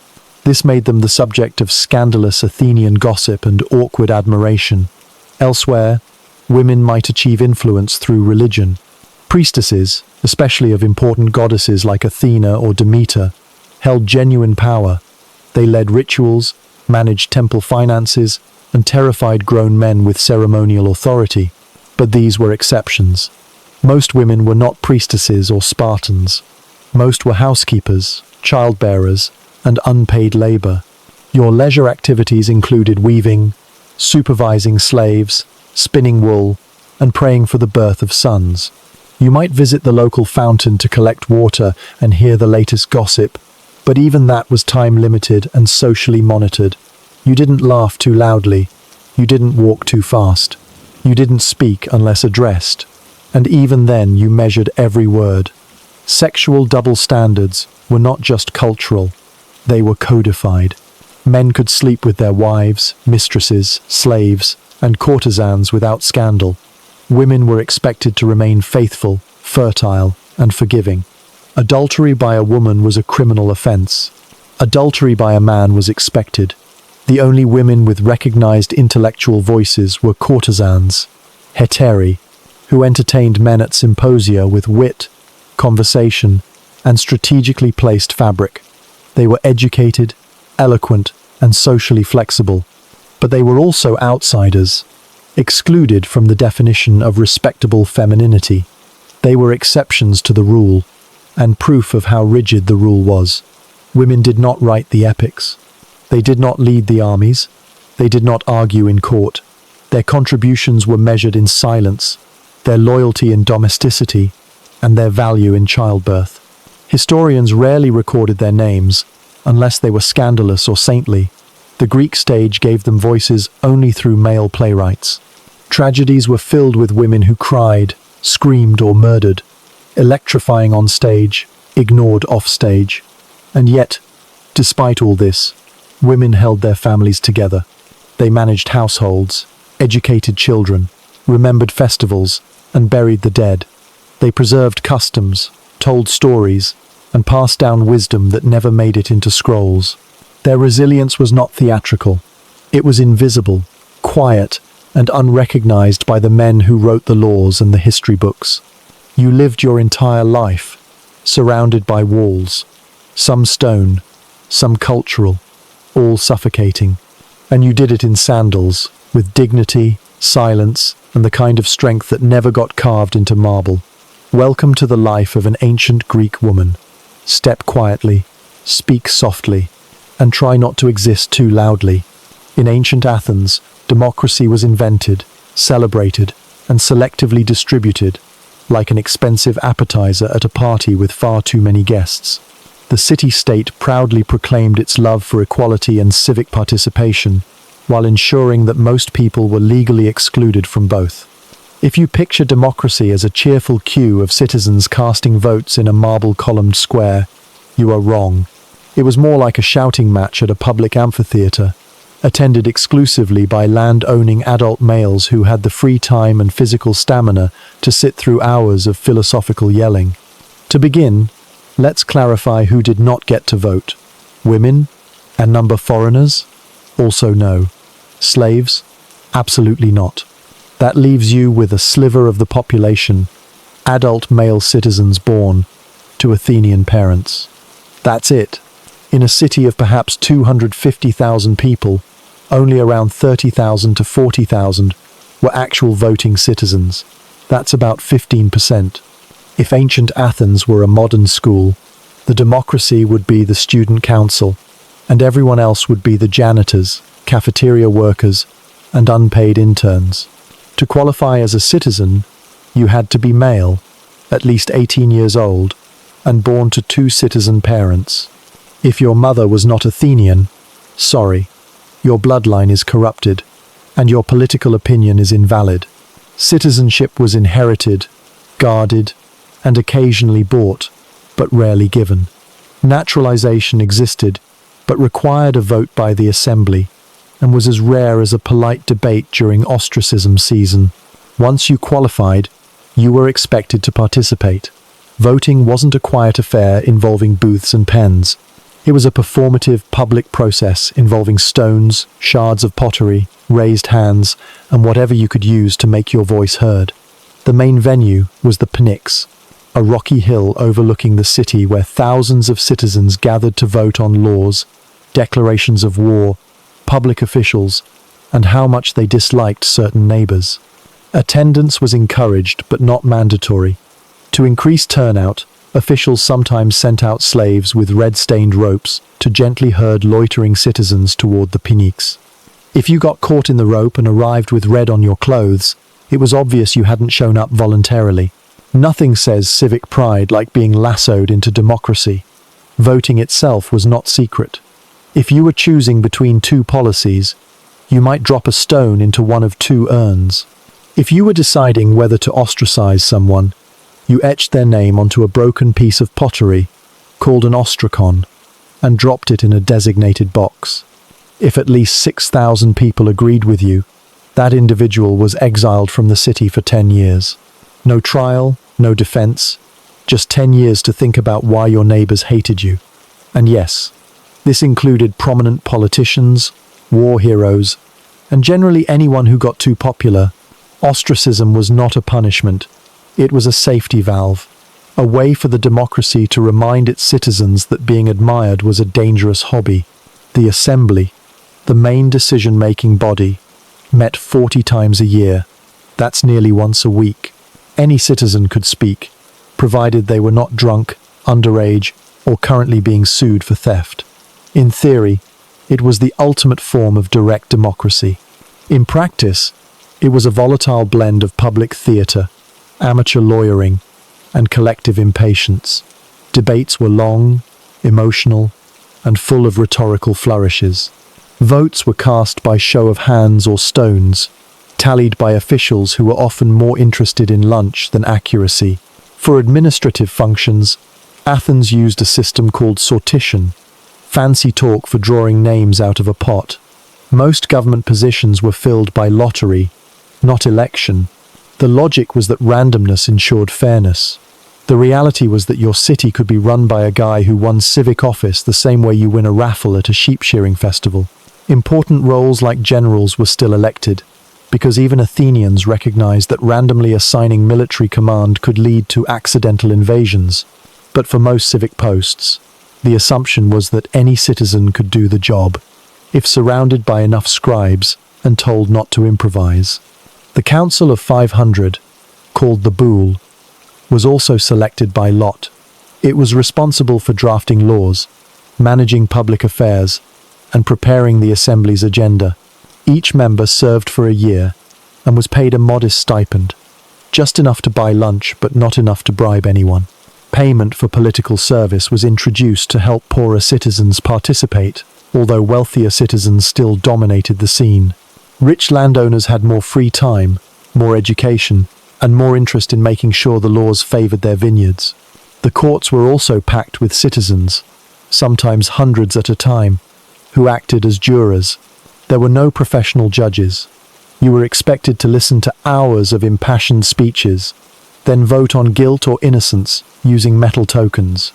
This made them the subject of scandalous Athenian gossip and awkward admiration. Elsewhere, women might achieve influence through religion. Priestesses, especially of important goddesses like Athena or Demeter, held genuine power. They led rituals, managed temple finances, and terrified grown men with ceremonial authority. But these were exceptions. Most women were not priestesses or Spartans. Most were housekeepers, childbearers, and unpaid labor. Your leisure activities included weaving, supervising slaves, spinning wool, and praying for the birth of sons. You might visit the local fountain to collect water and hear the latest gossip, but even that was time-limited and socially monitored. You didn't laugh too loudly. You didn't walk too fast. You didn't speak unless addressed. And even then you measured every word. Sexual double standards were not just cultural, they were codified. Men could sleep with their wives, mistresses, slaves, and courtesans without scandal. Women were expected to remain faithful, fertile, and forgiving. Adultery by a woman was a criminal offense. Adultery by a man was expected. The only women with recognized intellectual voices were courtesans, hetairai, who entertained men at symposia with wit, conversation, and strategically placed fabric. They were educated, eloquent, and socially flexible, but they were also outsiders, excluded from the definition of respectable femininity. They were exceptions to the rule, and proof of how rigid the rule was. Women did not write the epics. They did not lead the armies. They did not argue in court. Their contributions were measured in silence, their loyalty in domesticity, and their value in childbirth. Historians rarely recorded their names, unless they were scandalous or saintly. The Greek stage gave them voices only through male playwrights. Tragedies were filled with women who cried, screamed, or murdered, electrifying on stage, ignored off stage. And yet, despite all this, women held their families together. They managed households, educated children, remembered festivals, and buried the dead. They preserved customs, told stories, and passed down wisdom that never made it into scrolls. Their resilience was not theatrical. It was invisible, quiet, and unrecognized by the men who wrote the laws and the history books. You lived your entire life, surrounded by walls, some stone, some cultural, all suffocating. And you did it in sandals, with dignity, silence, and the kind of strength that never got carved into marble. Welcome to the life of an ancient Greek woman. Step quietly, speak softly, and try not to exist too loudly. In ancient Athens, democracy was invented, celebrated, and selectively distributed, like an expensive appetizer at a party with far too many guests. The city-state proudly proclaimed its love for equality and civic participation, while ensuring that most people were legally excluded from both. If you picture democracy as a cheerful queue of citizens casting votes in a marble-columned square, you are wrong. It was more like a shouting match at a public amphitheater, attended exclusively by land-owning adult males who had the free time and physical stamina to sit through hours of philosophical yelling. To begin, let's clarify who did not get to vote. Women? And number foreigners? Also no. Slaves? Absolutely not. That leaves you with a sliver of the population, adult male citizens born to Athenian parents. That's it. In a city of perhaps 250,000 people, only around 30,000 to 40,000 were actual voting citizens. That's about 15%. If ancient Athens were a modern school, the democracy would be the student council, and everyone else would be the janitors, cafeteria workers, and unpaid interns. To qualify as a citizen, you had to be male, at least 18 years old, and born to two citizen parents. If your mother was not Athenian, sorry, your bloodline is corrupted, and your political opinion is invalid. Citizenship was inherited, guarded, and occasionally bought, but rarely given. Naturalization existed, but required a vote by the assembly, and was as rare as a polite debate during ostracism season. Once you qualified, you were expected to participate. Voting wasn't a quiet affair involving booths and pens. It was a performative public process involving stones, shards of pottery, raised hands, and whatever you could use to make your voice heard. The main venue was the Pnyx, a rocky hill overlooking the city where thousands of citizens gathered to vote on laws, declarations of war, public officials, and how much they disliked certain neighbors. Attendance was encouraged but not mandatory. To increase turnout, officials sometimes sent out slaves with red-stained ropes to gently herd loitering citizens toward the Pnyx. If you got caught in the rope and arrived with red on your clothes, it was obvious you hadn't shown up voluntarily. Nothing says civic pride like being lassoed into democracy. Voting itself was not secret. If you were choosing between two policies, you might drop a stone into one of two urns. If you were deciding whether to ostracize someone, you etched their name onto a broken piece of pottery, called an ostrakon, and dropped it in a designated box. If at least 6,000 people agreed with you, that individual was exiled from the city for 10 years. No trial, no defense, just 10 years to think about why your neighbors hated you. And yes, this included prominent politicians, war heroes, and generally anyone who got too popular. Ostracism was not a punishment. It was a safety valve, a way for the democracy to remind its citizens that being admired was a dangerous hobby. The assembly, the main decision-making body, met 40 times a year. That's nearly once a week. Any citizen could speak, provided they were not drunk, underage, or currently being sued for theft. In theory, it was the ultimate form of direct democracy. In practice, it was a volatile blend of public theatre, amateur lawyering, and collective impatience. Debates were long, emotional, and full of rhetorical flourishes. Votes were cast by show of hands or stones, tallied by officials who were often more interested in lunch than accuracy. For administrative functions, Athens used a system called sortition, fancy talk for drawing names out of a pot. Most government positions were filled by lottery, not election. The logic was that randomness ensured fairness. The reality was that your city could be run by a guy who won civic office the same way you win a raffle at a sheep shearing festival. Important roles like generals were still elected, because even Athenians recognized that randomly assigning military command could lead to accidental invasions. But for most civic posts, the assumption was that any citizen could do the job, if surrounded by enough scribes and told not to improvise. The Council of 500, called the Boule, was also selected by lot. It was responsible for drafting laws, managing public affairs, and preparing the assembly's agenda. Each member served for a year and was paid a modest stipend, just enough to buy lunch but not enough to bribe anyone. Payment for political service was introduced to help poorer citizens participate, although wealthier citizens still dominated the scene. Rich landowners had more free time, more education, and more interest in making sure the laws favored their vineyards. The courts were also packed with citizens, sometimes hundreds at a time, who acted as jurors. There were no professional judges. You were expected to listen to hours of impassioned speeches, then vote on guilt or innocence using metal tokens.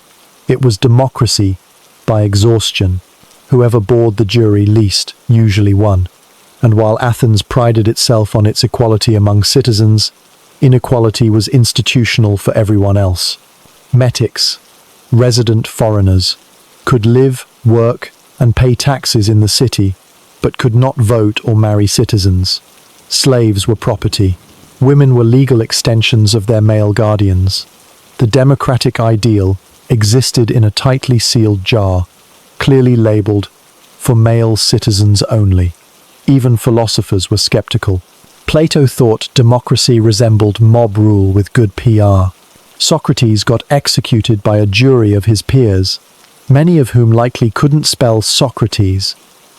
It was democracy by exhaustion. Whoever bored the jury least usually won. And while Athens prided itself on its equality among citizens, inequality was institutional for everyone else. Metics, resident foreigners, could live, work, and pay taxes in the city, but could not vote or marry citizens. Slaves were property. Women were legal extensions of their male guardians. The democratic ideal existed in a tightly sealed jar, clearly labeled, "For male citizens only." Even philosophers were skeptical. Plato thought democracy resembled mob rule with good PR. Socrates got executed by a jury of his peers, many of whom likely couldn't spell Socrates.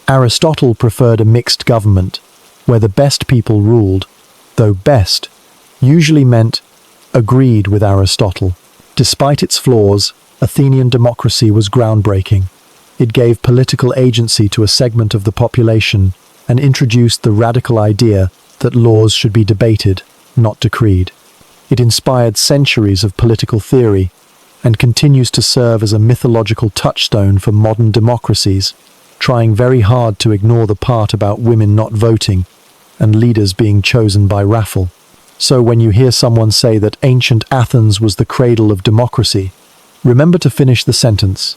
Aristotle preferred a mixed government, where the best people ruled, though best usually meant agreed with Aristotle. Despite its flaws, Athenian democracy was groundbreaking. It gave political agency to a segment of the population and introduced the radical idea that laws should be debated, not decreed. It inspired centuries of political theory and continues to serve as a mythological touchstone for modern democracies, trying very hard to ignore the part about women not voting and leaders being chosen by raffle. So when you hear someone say that ancient Athens was the cradle of democracy, remember to finish the sentence.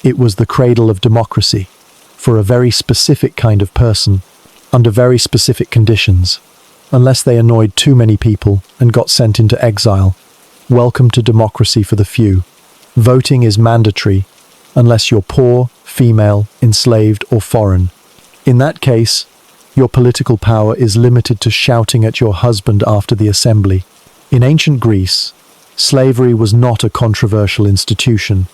It was the cradle of democracy, for a very specific kind of person, under very specific conditions, unless they annoyed too many people and got sent into exile. Welcome to democracy for the few. Voting is mandatory, unless you're poor, female, enslaved, or foreign. In that case, your political power is limited to shouting at your husband after the assembly. In ancient Greece, slavery was not a controversial institution.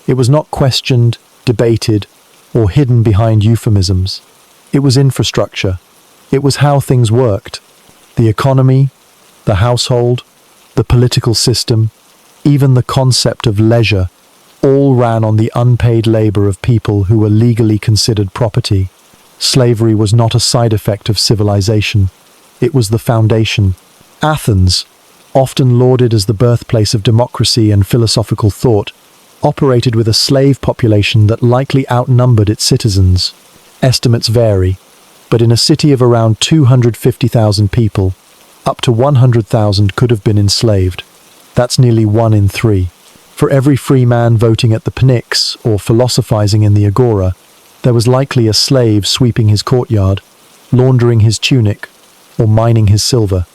It was not questioned, debated, or hidden behind euphemisms. It was infrastructure. It was how things worked. The economy, the household, the political system, even the concept of leisure, all ran on the unpaid labor of people who were legally considered property. Slavery was not a side effect of civilization. It was the foundation. Athens, often lauded as the birthplace of democracy and philosophical thought, operated with a slave population that likely outnumbered its citizens. Estimates vary, but in a city of around 250,000 people, up to 100,000 could have been enslaved. That's nearly 1 in 3. For every free man voting at the Pnyx or philosophizing in the Agora, there was likely a slave sweeping his courtyard, laundering his tunic, or mining his silver.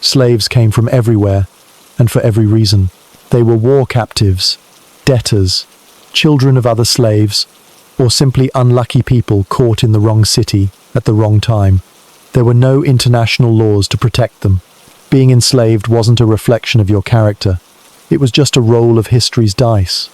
Slaves came from everywhere, and for every reason. They were war captives, debtors, children of other slaves, or simply unlucky people caught in the wrong city at the wrong time. There were no international laws to protect them. Being enslaved wasn't a reflection of your character. It was just a roll of history's dice.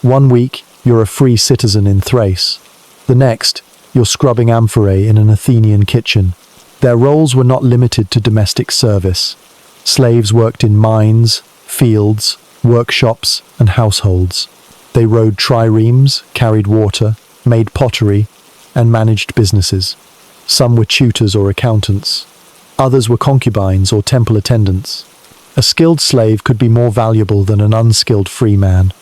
One week, you're a free citizen in Thrace. The next, you're scrubbing amphorae in an Athenian kitchen. Their roles were not limited to domestic service. Slaves worked in mines, fields, workshops, and households. They rowed triremes, carried water, made pottery, and managed businesses. Some were tutors or accountants. Others were concubines or temple attendants. A skilled slave could be more valuable than an unskilled free man.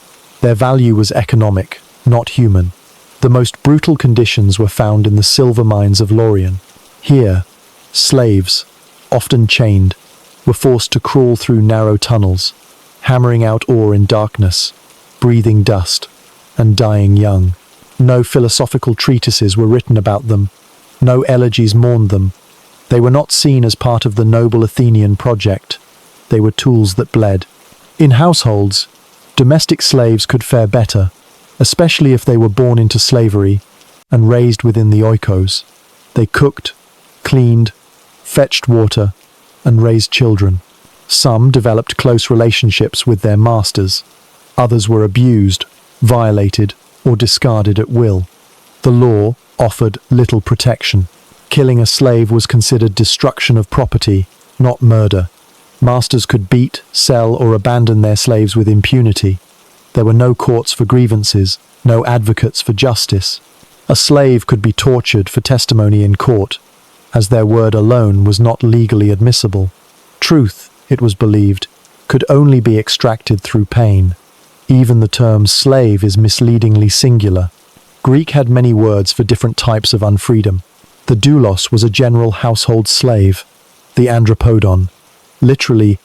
Their value was economic, not human. The most brutal conditions were found in the silver mines of Laurion. Here, slaves, often chained, were forced to crawl through narrow tunnels, hammering out ore in darkness, breathing dust, and dying young. No philosophical treatises were written about them. No elegies mourned them. They were not seen as part of the noble Athenian project. They were tools that bled. In households, domestic slaves could fare better, especially if they were born into slavery and raised within the oikos. They cooked, cleaned, fetched water, and raised children. Some developed close relationships with their masters. Others were abused, violated, or discarded at will. The law offered little protection. Killing a slave was considered destruction of property, not murder. Masters could beat, sell, or abandon their slaves with impunity. There were no courts for grievances, no advocates for justice. A slave could be tortured for testimony in court, as their word alone was not legally admissible. Truth, it was believed, could only be extracted through pain. Even the term slave is misleadingly singular. Greek had many words for different types of unfreedom. The doulos was a general household slave. The andropodon, literally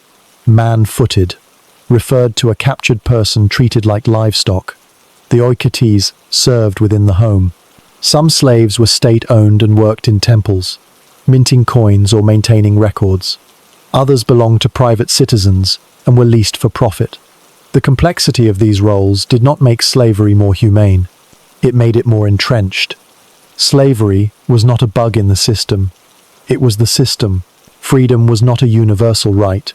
man-footed, referred to a captured person treated like livestock. The oikotes served within the home. Some slaves were state-owned and worked in temples, minting coins or maintaining records. Others belonged to private citizens and were leased for profit. The complexity of these roles did not make slavery more humane. It made it more entrenched. Slavery was not a bug in the system. It was the system. Freedom was not a universal right.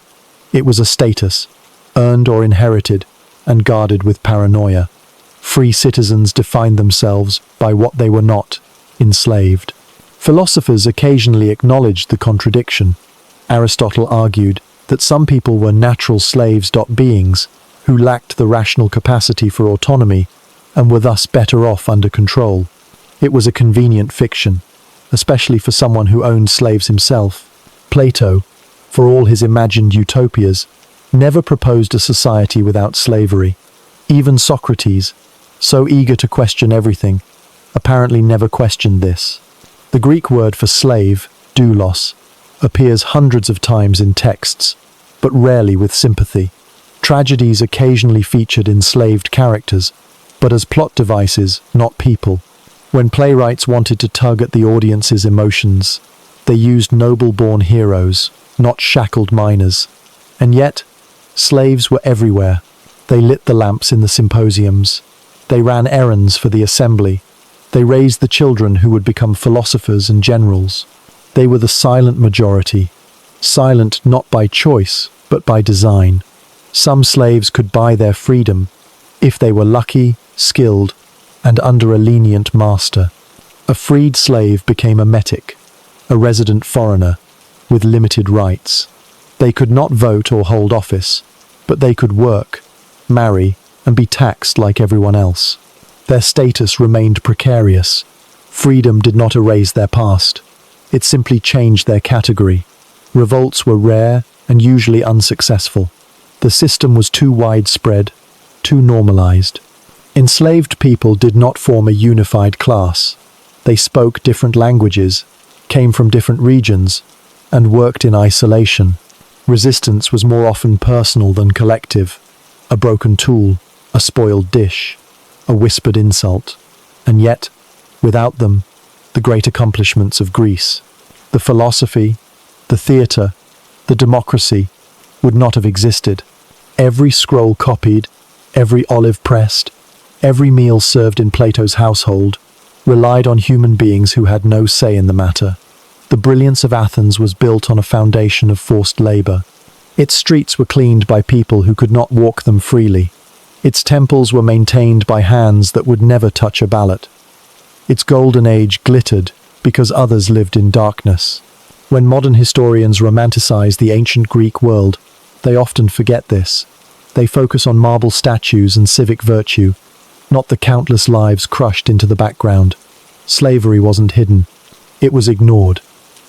It was a status, earned or inherited, and guarded with paranoia. Free citizens defined themselves by what they were not, enslaved. Philosophers occasionally acknowledged the contradiction. Aristotle argued that some people were natural slaves, beings who lacked the rational capacity for autonomy and were thus better off under control. It was a convenient fiction, especially for someone who owned slaves himself. Plato, for all his imagined utopias, never proposed a society without slavery. Even Socrates, so eager to question everything, apparently never questioned this. The Greek word for slave, doulos, appears hundreds of times in texts, but rarely with sympathy. Tragedies occasionally featured enslaved characters, but as plot devices, not people. When playwrights wanted to tug at the audience's emotions, they used noble-born heroes, not shackled miners. And yet, slaves were everywhere. They lit the lamps in the symposiums. They ran errands for the assembly. They raised the children who would become philosophers and generals. They were the silent majority, silent not by choice, but by design. Some slaves could buy their freedom if they were lucky, skilled, and under a lenient master. A freed slave became a metic, a resident foreigner, with limited rights. They could not vote or hold office, but they could work, marry, and be taxed like everyone else. Their status remained precarious. Freedom did not erase their past. It simply changed their category. Revolts were rare and usually unsuccessful. The system was too widespread, too normalized. Enslaved people did not form a unified class. They spoke different languages, came from different regions, and worked in isolation. Resistance was more often personal than collective. A broken tool, a spoiled dish, a whispered insult. And yet, without them, the great accomplishments of Greece, the philosophy, the theatre, the democracy, would not have existed. Every scroll copied, every olive pressed, every meal served in Plato's household relied on human beings who had no say in the matter. The brilliance of Athens was built on a foundation of forced labor. Its streets were cleaned by people who could not walk them freely. Its temples were maintained by hands that would never touch a ballot. Its golden age glittered because others lived in darkness. When modern historians romanticize the ancient Greek world, they often forget this. They focus on marble statues and civic virtue, not the countless lives crushed into the background. Slavery wasn't hidden. It was ignored.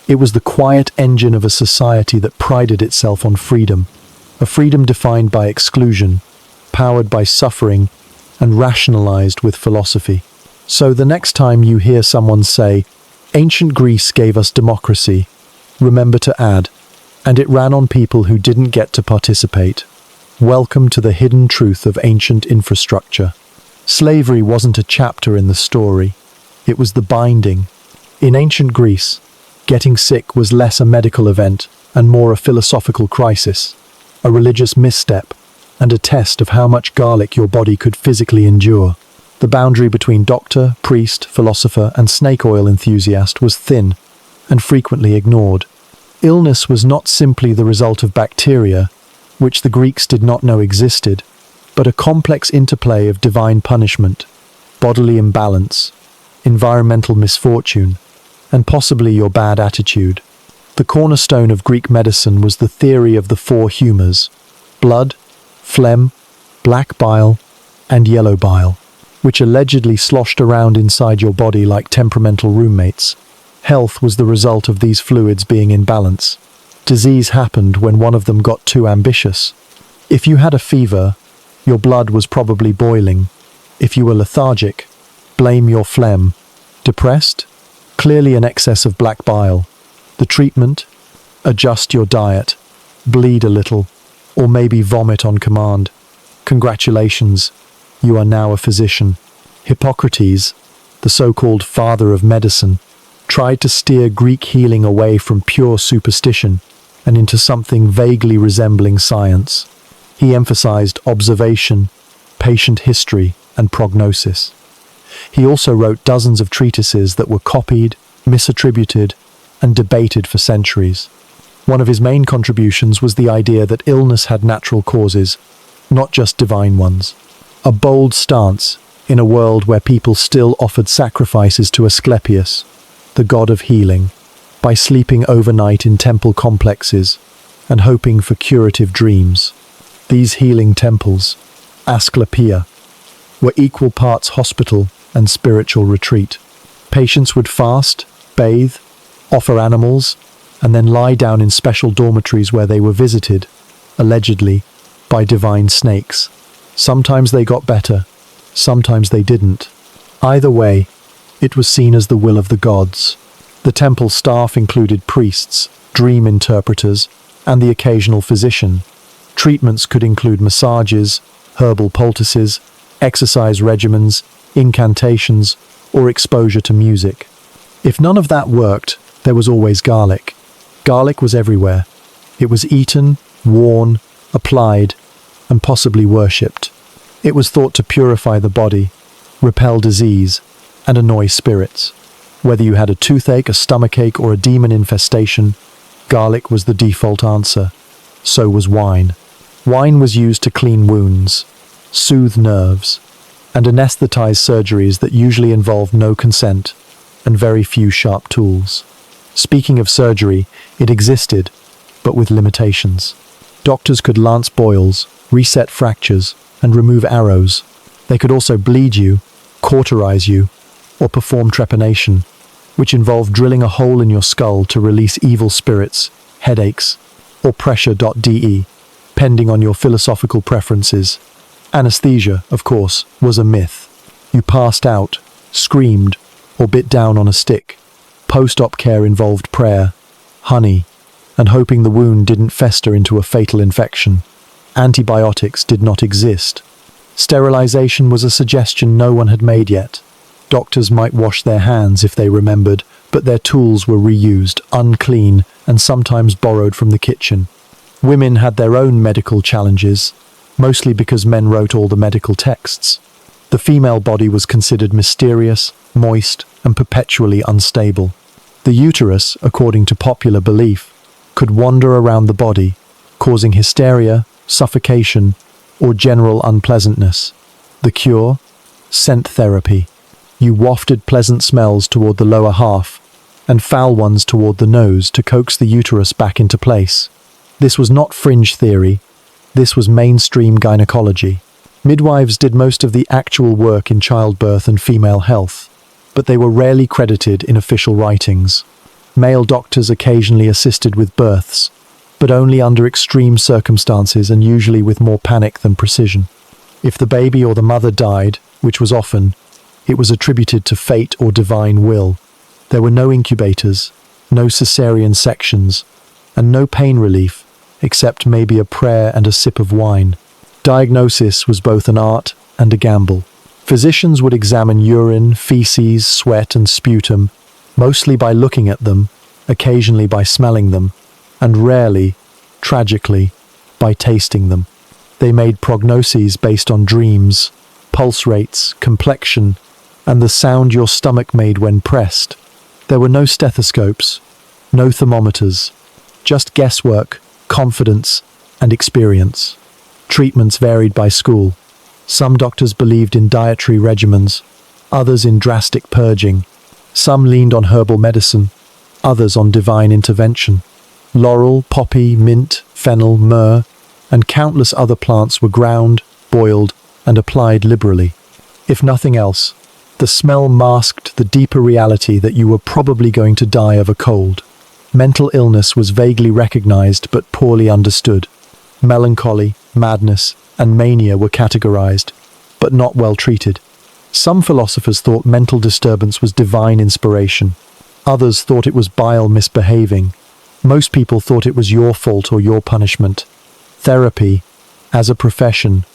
It was the quiet engine of a society that prided itself on freedom, a freedom defined by exclusion, powered by suffering, and rationalized with philosophy. So the next time you hear someone say, "Ancient Greece gave us democracy," remember to add, "And it ran on people who didn't get to participate." Welcome to the hidden truth of ancient infrastructure. Slavery wasn't a chapter in the story. It was the binding. In ancient Greece, getting sick was less a medical event and more a philosophical crisis, a religious misstep, and a test of how much garlic your body could physically endure. The boundary between doctor, priest, philosopher, and snake oil enthusiast was thin and frequently ignored. Illness was not simply the result of bacteria, which the Greeks did not know existed, but a complex interplay of divine punishment, bodily imbalance, environmental misfortune, and possibly your bad attitude. The cornerstone of Greek medicine was the theory of the four humours: blood, phlegm, black bile, and yellow bile, which allegedly sloshed around inside your body like temperamental roommates. Health was the result of these fluids being in balance. Disease happened when one of them got too ambitious. If you had a fever, your blood was probably boiling. If you were lethargic, blame your phlegm. Depressed? Clearly an excess of black bile. The treatment? Adjust your diet, bleed a little, or maybe vomit on command. Congratulations, you are now a physician. Hippocrates, the so-called father of medicine, tried to steer Greek healing away from pure superstition and into something vaguely resembling science. He emphasized observation, patient history, and prognosis. He also wrote dozens of treatises that were copied, misattributed, and debated for centuries. One of his main contributions was the idea that illness had natural causes, not just divine ones. A bold stance in a world where people still offered sacrifices to Asclepius, the god of healing, by sleeping overnight in temple complexes and hoping for curative dreams. These healing temples, Asclepia, were equal parts hospital and spiritual retreat. Patients would fast, bathe, offer animals, and then lie down in special dormitories where they were visited, allegedly, by divine snakes. Sometimes they got better, sometimes they didn't. Either way, it was seen as the will of the gods. The temple staff included priests, dream interpreters, and the occasional physician. Treatments could include massages, herbal poultices, exercise regimens, incantations, or exposure to music. If none of that worked, there was always garlic. Garlic was everywhere. It was eaten, worn, applied, and possibly worshipped. It was thought to purify the body, repel disease, and annoy spirits. Whether you had a toothache, a stomachache, or a demon infestation, garlic was the default answer. So was wine. Wine was used to clean wounds, soothe nerves, and anesthetize surgeries that usually involved no consent and very few sharp tools. Speaking of surgery, it existed, but with limitations. Doctors could lance boils, reset fractures, and remove arrows. They could also bleed you, cauterize you, or perform trepanation, which involved drilling a hole in your skull to release evil spirits, headaches, or pressure.de, pending on your philosophical preferences. Anesthesia, of course, was a myth. You passed out, screamed, or bit down on a stick. Post-op care involved prayer, honey, and hoping the wound didn't fester into a fatal infection. Antibiotics did not exist. Sterilization was a suggestion no one had made yet. Doctors might wash their hands if they remembered, but their tools were reused, unclean, and sometimes borrowed from the kitchen. Women had their own medical challenges, mostly because men wrote all the medical texts. The female body was considered mysterious, moist, and perpetually unstable. The uterus, according to popular belief, could wander around the body, causing hysteria, suffocation, or general unpleasantness. The cure? Scent therapy. You wafted pleasant smells toward the lower half, and foul ones toward the nose to coax the uterus back into place. This was not fringe theory. This was mainstream gynecology. Midwives did most of the actual work in childbirth and female health, but they were rarely credited in official writings. Male doctors occasionally assisted with births, but only under extreme circumstances and usually with more panic than precision. If the baby or the mother died, which was often, it was attributed to fate or divine will. There were no incubators, no cesarean sections, and no pain relief, except maybe a prayer and a sip of wine. Diagnosis was both an art and a gamble. Physicians would examine urine, feces, sweat, and sputum, mostly by looking at them, occasionally by smelling them, and rarely, tragically, by tasting them. They made prognoses based on dreams, pulse rates, complexion, and the sound your stomach made when pressed. There were no stethoscopes, no thermometers, just guesswork, confidence, and experience. Treatments varied by school. Some doctors believed in dietary regimens, others in drastic purging. Some leaned on herbal medicine, others on divine intervention. Laurel, poppy, mint, fennel, myrrh, and countless other plants were ground, boiled, and applied liberally. If nothing else, the smell masked the deeper reality that you were probably going to die of a cold. Mental illness was vaguely recognized but poorly understood. Melancholy, madness, and mania were categorized, but not well treated. Some philosophers thought mental disturbance was divine inspiration. Others thought it was bile misbehaving. Most people thought it was your fault or your punishment. Therapy, as a profession,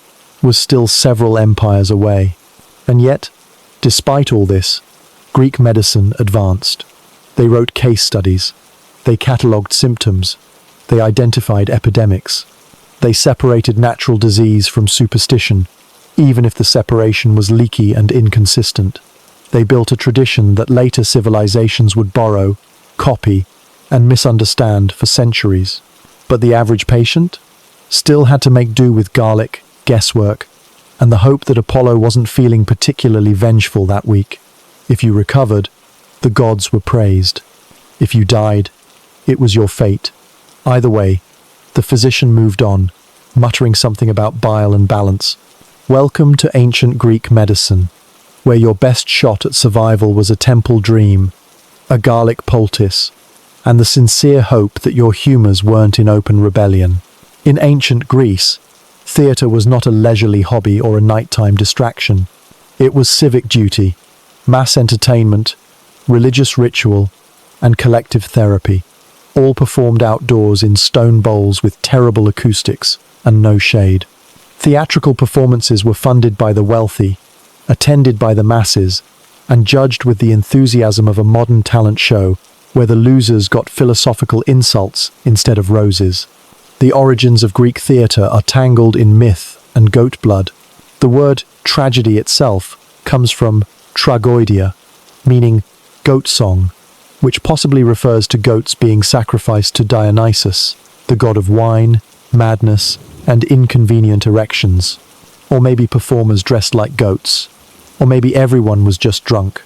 was still several empires away. And yet, despite all this, Greek medicine advanced. They wrote case studies. They catalogued symptoms. They identified epidemics. They separated natural disease from superstition, even if the separation was leaky and inconsistent. They built a tradition that later civilizations would borrow, copy, and misunderstand for centuries. But the average patient still had to make do with garlic, guesswork, and the hope that Apollo wasn't feeling particularly vengeful that week. If you recovered, the gods were praised. If you died, it was your fate. Either way, the physician moved on, muttering something about bile and balance. Welcome to ancient Greek medicine, where your best shot at survival was a temple dream, a garlic poultice, and the sincere hope that your humours weren't in open rebellion. In ancient Greece, theatre was not a leisurely hobby or a nighttime distraction. It was civic duty, mass entertainment, religious ritual, and collective therapy, all performed outdoors in stone bowls with terrible acoustics and no shade. Theatrical performances were funded by the wealthy, attended by the masses, and judged with the enthusiasm of a modern talent show where the losers got philosophical insults instead of roses. The origins of Greek theatre are tangled in myth and goat blood. The word tragedy itself comes from tragoidia, meaning goat song, which possibly refers to goats being sacrificed to Dionysus, the god of wine, madness, and inconvenient erections. Or maybe performers dressed like goats. Or maybe everyone was just drunk.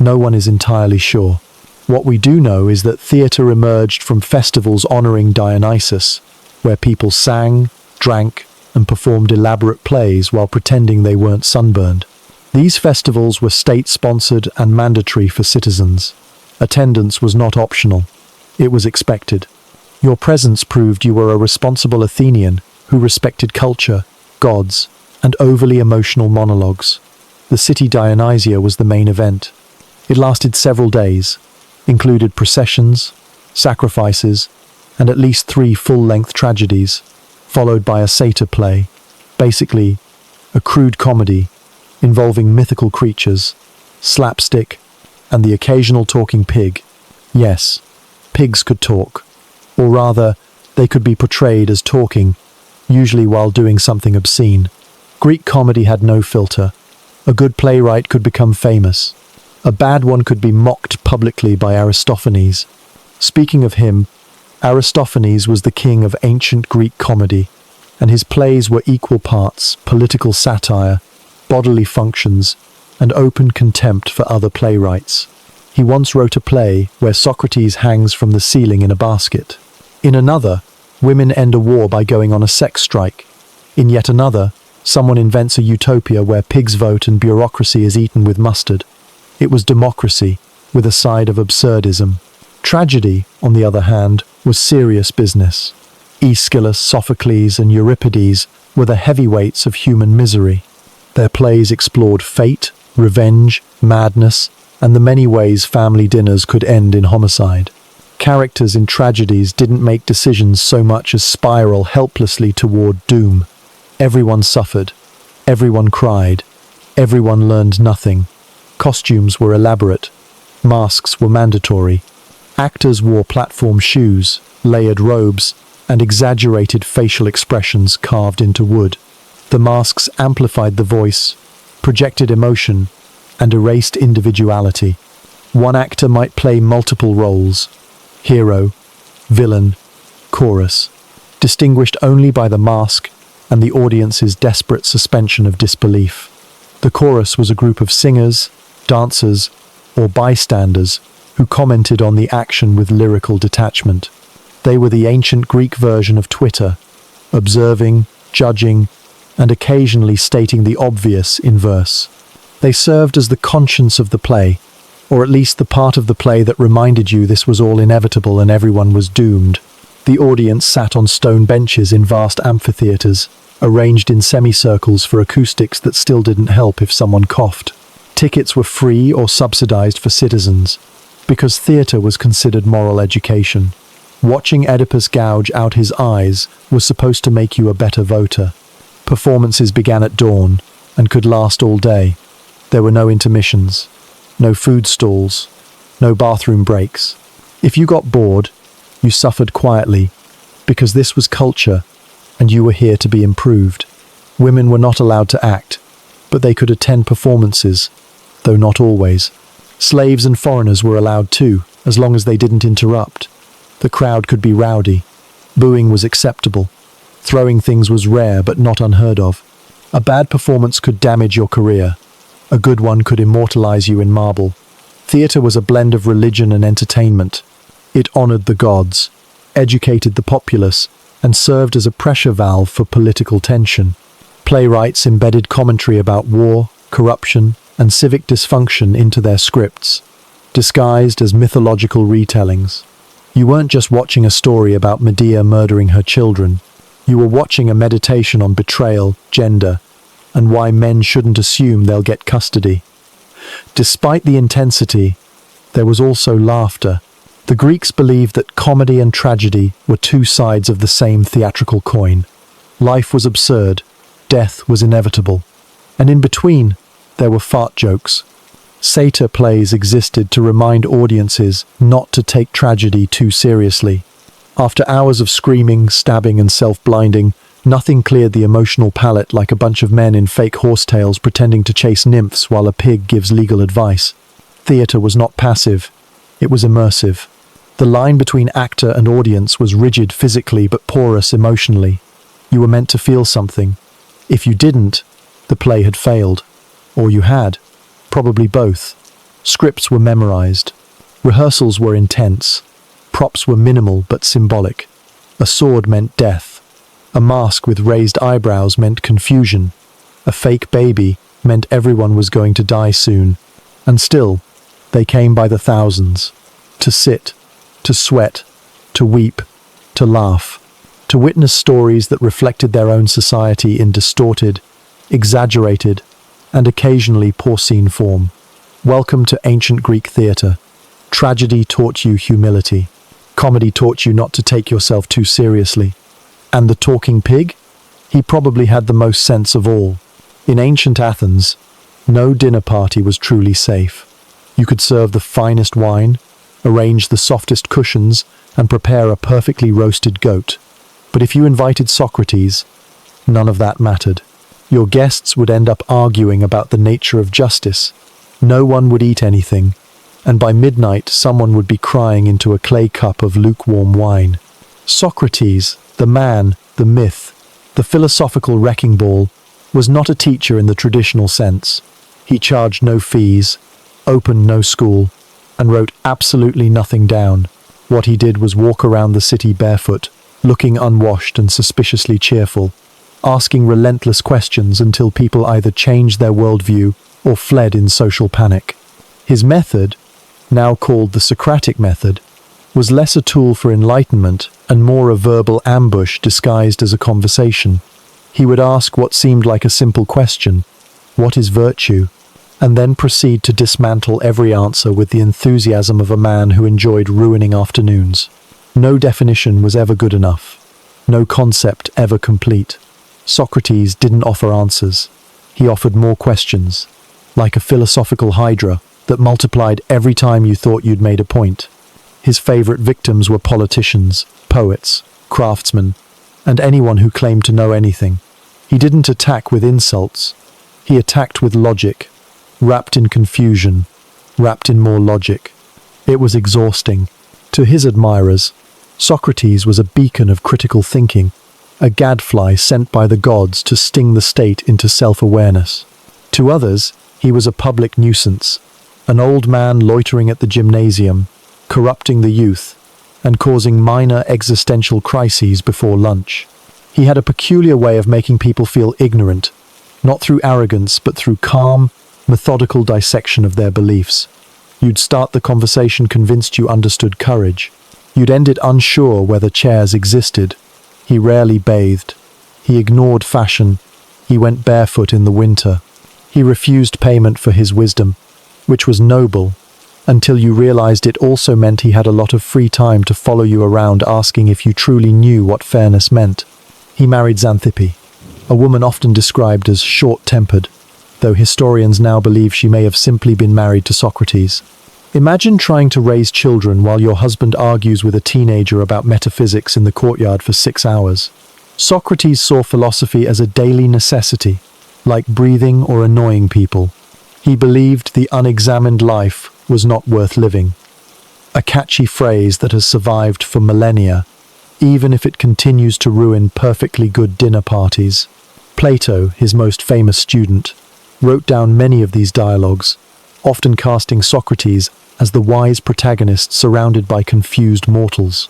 No one is entirely sure. What we do know is that theatre emerged from festivals honouring Dionysus, where people sang, drank, and performed elaborate plays while pretending they weren't sunburned. These festivals were state-sponsored and mandatory for citizens. Attendance was not optional. It was expected. Your presence proved you were a responsible Athenian who respected culture, gods, and overly emotional monologues. The city Dionysia was the main event. It lasted several days, included processions, sacrifices, and at least 3 full-length tragedies, followed by a satyr play, basically a crude comedy involving mythical creatures, slapstick, and the occasional talking pig. Yes, pigs could talk, or rather, they could be portrayed as talking, usually while doing something obscene. Greek comedy had no filter. A good playwright could become famous. A bad one could be mocked publicly by Aristophanes. Speaking of him, Aristophanes was the king of ancient Greek comedy, and his plays were equal parts political satire, bodily functions, and open contempt for other playwrights. He once wrote a play where Socrates hangs from the ceiling in a basket. In another, women end a war by going on a sex strike. In yet another, someone invents a utopia where pigs vote and bureaucracy is eaten with mustard. It was democracy, with a side of absurdism. Tragedy, on the other hand, was serious business. Aeschylus, Sophocles, and Euripides were the heavyweights of human misery. Their plays explored fate, revenge, madness, and the many ways family dinners could end in homicide. Characters in tragedies didn't make decisions so much as spiral helplessly toward doom. Everyone suffered. Everyone cried. Everyone learned nothing. Costumes were elaborate. Masks were mandatory. Actors wore platform shoes, layered robes, and exaggerated facial expressions carved into wood. The masks amplified the voice, projected emotion, and erased individuality. One actor might play multiple roles: hero, villain, chorus, distinguished only by the mask and the audience's desperate suspension of disbelief. The chorus was a group of singers, dancers, or bystanders who commented on the action with lyrical detachment. They were the ancient Greek version of Twitter, observing, judging, and occasionally stating the obvious in verse. They served as the conscience of the play, or at least the part of the play that reminded you this was all inevitable and everyone was doomed. The audience sat on stone benches in vast amphitheatres, arranged in semicircles for acoustics that still didn't help if someone coughed. Tickets were free or subsidized for citizens, because theatre was considered moral education. Watching Oedipus gouge out his eyes was supposed to make you a better voter. Performances began at dawn and could last all day. There were no intermissions, no food stalls, no bathroom breaks. If you got bored, you suffered quietly, because this was culture and you were here to be improved. Women were not allowed to act, but they could attend performances, though not always. Slaves and foreigners were allowed too, as long as they didn't interrupt. The crowd could be rowdy. Booing was acceptable. Throwing things was rare but not unheard of. A bad performance could damage your career. A good one could immortalize you in marble. Theatre was a blend of religion and entertainment. It honored the gods, educated the populace, and served as a pressure valve for political tension. Playwrights embedded commentary about war, corruption, and civic dysfunction into their scripts, disguised as mythological retellings. You weren't just watching a story about Medea murdering her children. You were watching a meditation on betrayal, gender, and why men shouldn't assume they'll get custody. Despite the intensity, there was also laughter. The Greeks believed that comedy and tragedy were two sides of the same theatrical coin. Life was absurd, death was inevitable, and in between, there were fart jokes. Satyr plays existed to remind audiences not to take tragedy too seriously. After hours of screaming, stabbing, and self-blinding, nothing cleared the emotional palate like a bunch of men in fake horsetails pretending to chase nymphs while a pig gives legal advice. Theatre was not passive, it was immersive. The line between actor and audience was rigid physically but porous emotionally. You were meant to feel something. If you didn't, the play had failed. Or you had. Probably both. Scripts were memorized. Rehearsals were intense. Props were minimal but symbolic. A sword meant death. A mask with raised eyebrows meant confusion. A fake baby meant everyone was going to die soon. And still, they came by the thousands. To sit, to sweat, to weep, to laugh, to witness stories that reflected their own society in distorted, exaggerated, and occasionally porcine form. Welcome to ancient Greek theatre. Tragedy taught you humility. Comedy taught you not to take yourself too seriously. And the talking pig? He probably had the most sense of all. In ancient Athens, no dinner party was truly safe. You could serve the finest wine, arrange the softest cushions, and prepare a perfectly roasted goat. But if you invited Socrates, none of that mattered. Your guests would end up arguing about the nature of justice. No one would eat anything, and by midnight someone would be crying into a clay cup of lukewarm wine. Socrates, the man, the myth, the philosophical wrecking ball, was not a teacher in the traditional sense. He charged no fees, opened no school, and wrote absolutely nothing down. What he did was walk around the city barefoot, looking unwashed and suspiciously cheerful, asking relentless questions until people either changed their worldview or fled in social panic. His method, now called the Socratic method, was less a tool for enlightenment and more a verbal ambush disguised as a conversation. He would ask what seemed like a simple question, "What is virtue?" and then proceed to dismantle every answer with the enthusiasm of a man who enjoyed ruining afternoons. No definition was ever good enough, no concept ever complete. Socrates didn't offer answers. He offered more questions, like a philosophical hydra that multiplied every time you thought you'd made a point. His favorite victims were politicians, poets, craftsmen, and anyone who claimed to know anything. He didn't attack with insults. He attacked with logic, wrapped in confusion, wrapped in more logic. It was exhausting. To his admirers, Socrates was a beacon of critical thinking, a gadfly sent by the gods to sting the state into self-awareness. To others, he was a public nuisance, an old man loitering at the gymnasium, corrupting the youth, and causing minor existential crises before lunch. He had a peculiar way of making people feel ignorant, not through arrogance but through calm, methodical dissection of their beliefs. You'd start the conversation convinced you understood courage. You'd end it unsure whether chairs existed. He rarely bathed. He ignored fashion. He went barefoot in the winter. He refused payment for his wisdom, which was noble, until you realized it also meant he had a lot of free time to follow you around asking if you truly knew what fairness meant. He married Xanthippe, a woman often described as short-tempered, though historians now believe she may have simply been married to Socrates. Imagine trying to raise children while your husband argues with a teenager about metaphysics in the courtyard for 6 hours. Socrates saw philosophy as a daily necessity, like breathing or annoying people. He believed the unexamined life was not worth living. A catchy phrase that has survived for millennia, even if it continues to ruin perfectly good dinner parties. Plato, his most famous student, wrote down many of these dialogues, often casting Socrates as the wise protagonist surrounded by confused mortals.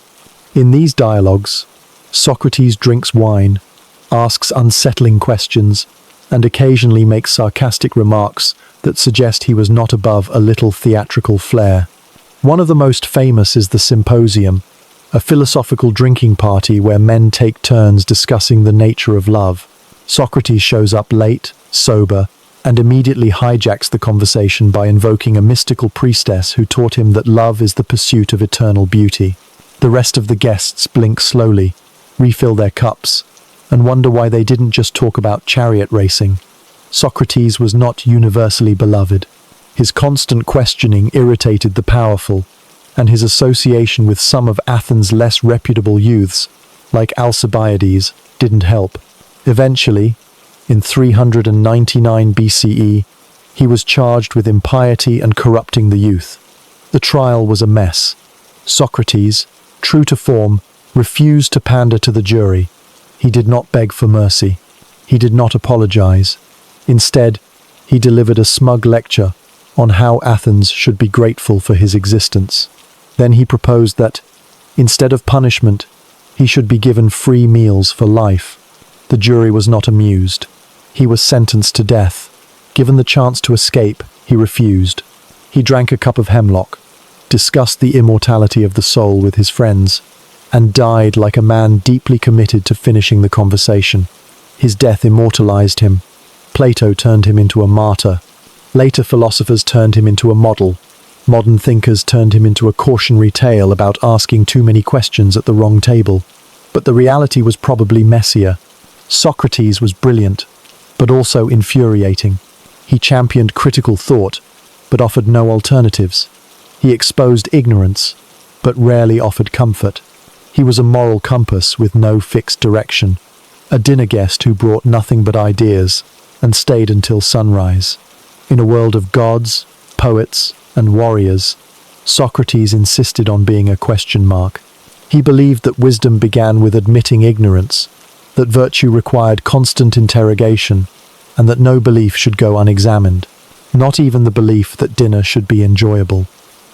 In these dialogues, Socrates drinks wine, asks unsettling questions, and occasionally makes sarcastic remarks that suggest he was not above a little theatrical flair. One of the most famous is the Symposium, a philosophical drinking party where men take turns discussing the nature of love. Socrates shows up late, sober, and immediately hijacks the conversation by invoking a mystical priestess who taught him that love is the pursuit of eternal beauty. The rest of the guests blink slowly, refill their cups, and wonder why they didn't just talk about chariot racing. Socrates was not universally beloved. His constant questioning irritated the powerful, and his association with some of Athens' less reputable youths, like Alcibiades, didn't help. Eventually, in 399 BCE, he was charged with impiety and corrupting the youth. The trial was a mess. Socrates, true to form, refused to pander to the jury. He did not beg for mercy. He did not apologize. Instead, he delivered a smug lecture on how Athens should be grateful for his existence. Then he proposed that, instead of punishment, he should be given free meals for life. The jury was not amused. He was sentenced to death. Given the chance to escape, he refused. He drank a cup of hemlock, discussed the immortality of the soul with his friends, and died like a man deeply committed to finishing the conversation. His death immortalized him. Plato turned him into a martyr. Later philosophers turned him into a model. Modern thinkers turned him into a cautionary tale about asking too many questions at the wrong table. But the reality was probably messier. Socrates was brilliant, but also infuriating. He championed critical thought, but offered no alternatives. He exposed ignorance, but rarely offered comfort. He was a moral compass with no fixed direction, a dinner guest who brought nothing but ideas and stayed until sunrise. In a world of gods, poets, and warriors, Socrates insisted on being a question mark. He believed that wisdom began with admitting ignorance, that virtue required constant interrogation, and that no belief should go unexamined, not even the belief that dinner should be enjoyable.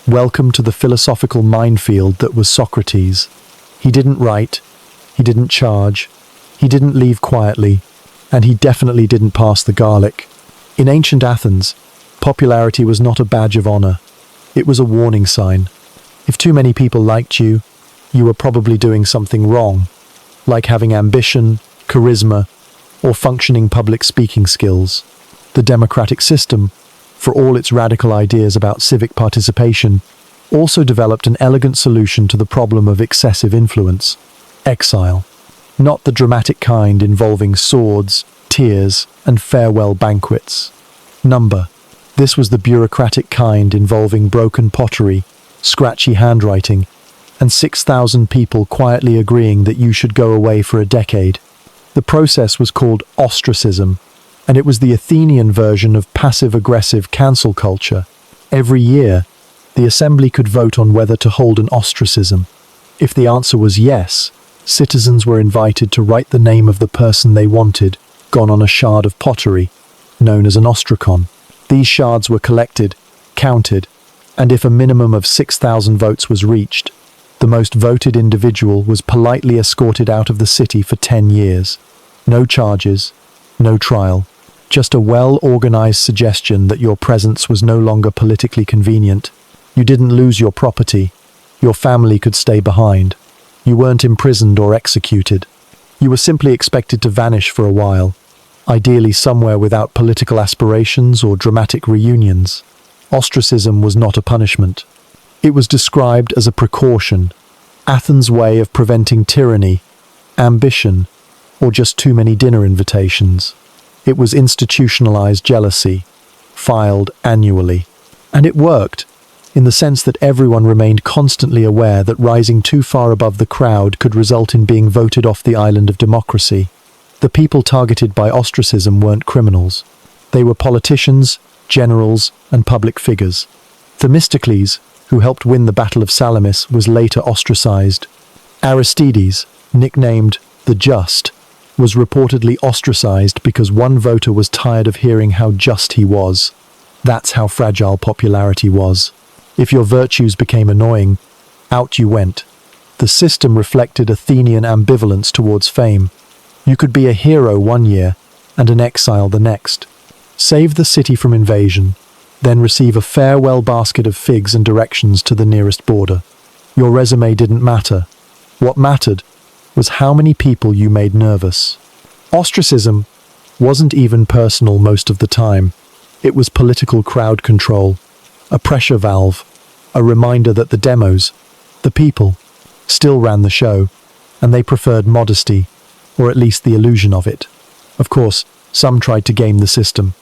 Welcome to the philosophical minefield that was Socrates. He didn't write, he didn't charge, he didn't leave quietly, and he definitely didn't pass the garlic. In ancient Athens, popularity was not a badge of honor. It was a warning sign. If too many people liked you, you were probably doing something wrong, like having ambition, charisma, or functioning public speaking skills. The democratic system, for all its radical ideas about civic participation, also developed an elegant solution to the problem of excessive influence: exile. Not the dramatic kind involving swords, tears, and farewell banquets. Number. This was the bureaucratic kind involving broken pottery, scratchy handwriting, and 6,000 people quietly agreeing that you should go away for a decade. The process was called ostracism, And it was the Athenian version of passive-aggressive cancel culture. Every year, the assembly could vote on whether to hold an ostracism. If the answer was yes, citizens were invited to write the name of the person they wanted, gone on a shard of pottery, known as an ostracon. These shards were collected, counted, and if a minimum of 6,000 votes was reached, the most voted individual was politely escorted out of the city for 10 years. No charges, no trial, just a well-organized suggestion that your presence was no longer politically convenient. You didn't lose your property. Your family could stay behind. You weren't imprisoned or executed. You were simply expected to vanish for a while, ideally somewhere without political aspirations or dramatic reunions. Ostracism was not a punishment. It was described as a precaution, Athens' way of preventing tyranny, ambition, or just too many dinner invitations. It was institutionalized jealousy, filed annually. And it worked, in the sense that everyone remained constantly aware that rising too far above the crowd could result in being voted off the island of democracy. The people targeted by ostracism weren't criminals. They were politicians, generals, and public figures. Themistocles, who helped win the Battle of Salamis, was later ostracized. Aristides, nicknamed the Just, was reportedly ostracized because one voter was tired of hearing how just he was. That's how fragile popularity was. If your virtues became annoying, out you went. The system reflected Athenian ambivalence towards fame. You could be a hero one year and an exile the next. Save the city from invasion, then receive a farewell basket of figs and directions to the nearest border. Your resume didn't matter. What mattered was how many people you made nervous. Ostracism wasn't even personal most of the time. It was political crowd control, a pressure valve, a reminder that the demos, the people, still ran the show, and they preferred modesty, or at least the illusion of it. Of course, some tried to game the system.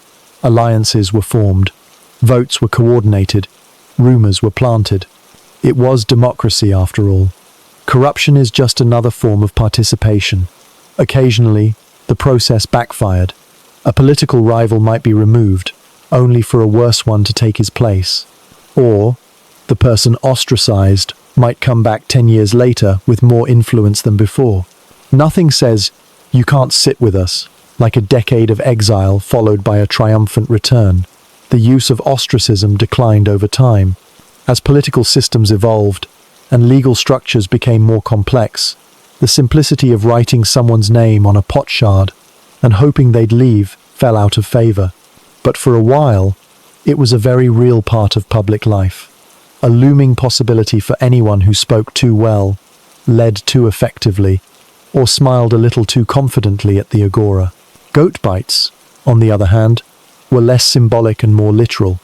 Alliances were formed, votes were coordinated, rumors were planted. It was democracy after all. Corruption is just another form of participation. Occasionally, the process backfired. A political rival might be removed, only for a worse one to take his place. Or, the person ostracized might come back 10 years later with more influence than before. Nothing says, "You can't sit with us," like a decade of exile followed by a triumphant return. The use of ostracism declined over time. As political systems evolved and legal structures became more complex, the simplicity of writing someone's name on a potsherd and hoping they'd leave fell out of favor. But for a while, it was a very real part of public life. A looming possibility for anyone who spoke too well, led too effectively, or smiled a little too confidently at the agora. Goat bites, on the other hand, were less symbolic and more literal.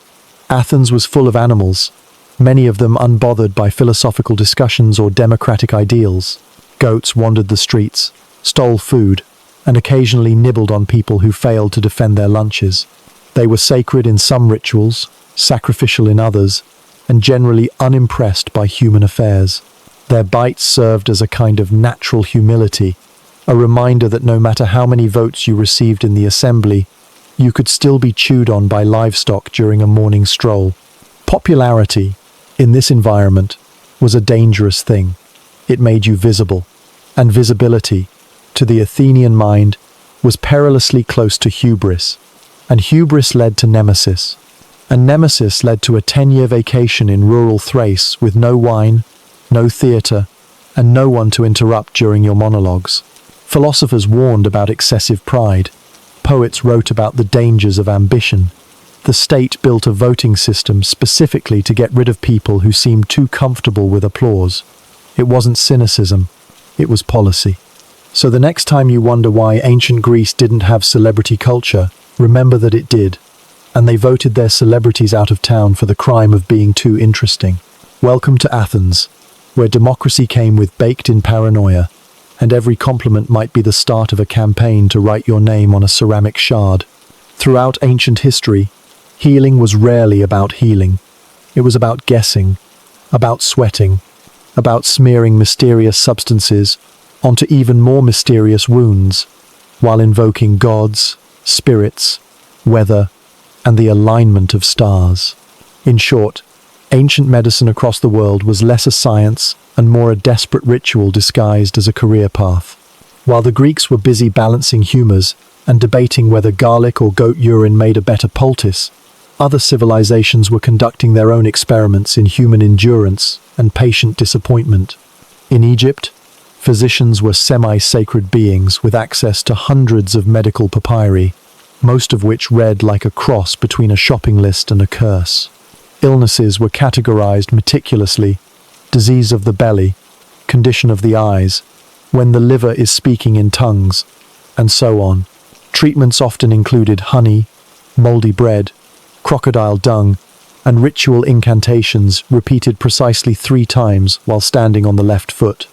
Athens was full of animals, many of them unbothered by philosophical discussions or democratic ideals. Goats wandered the streets, stole food, and occasionally nibbled on people who failed to defend their lunches. They were sacred in some rituals, sacrificial in others, and generally unimpressed by human affairs. Their bites served as a kind of natural humility, a reminder that no matter how many votes you received in the assembly, you could still be chewed on by livestock during a morning stroll. Popularity, in this environment, was a dangerous thing. It made you visible, and visibility, to the Athenian mind, was perilously close to hubris, and hubris led to nemesis. And nemesis led to a 10-year vacation in rural Thrace with no wine, no theatre, and no one to interrupt during your monologues. Philosophers warned about excessive pride. Poets wrote about the dangers of ambition. The state built a voting system specifically to get rid of people who seemed too comfortable with applause. It wasn't cynicism, it was policy. So the next time you wonder why ancient Greece didn't have celebrity culture, remember that it did. And they voted their celebrities out of town for the crime of being too interesting. Welcome to Athens, where democracy came with baked-in paranoia, and every compliment might be the start of a campaign to write your name on a ceramic shard. Throughout ancient history, healing was rarely about healing. It was about guessing, about sweating, about smearing mysterious substances onto even more mysterious wounds, while invoking gods, spirits, weather, and the alignment of stars. In short, ancient medicine across the world was less a science and more a desperate ritual disguised as a career path. While the Greeks were busy balancing humours and debating whether garlic or goat urine made a better poultice, other civilizations were conducting their own experiments in human endurance and patient disappointment. In Egypt, physicians were semi-sacred beings with access to hundreds of medical papyri, most of which read like a cross between a shopping list and a curse. Illnesses were categorized meticulously: disease of the belly, condition of the eyes, when the liver is speaking in tongues, and so on. Treatments often included honey, moldy bread, crocodile dung, and ritual incantations repeated precisely 3 times while standing on the left foot.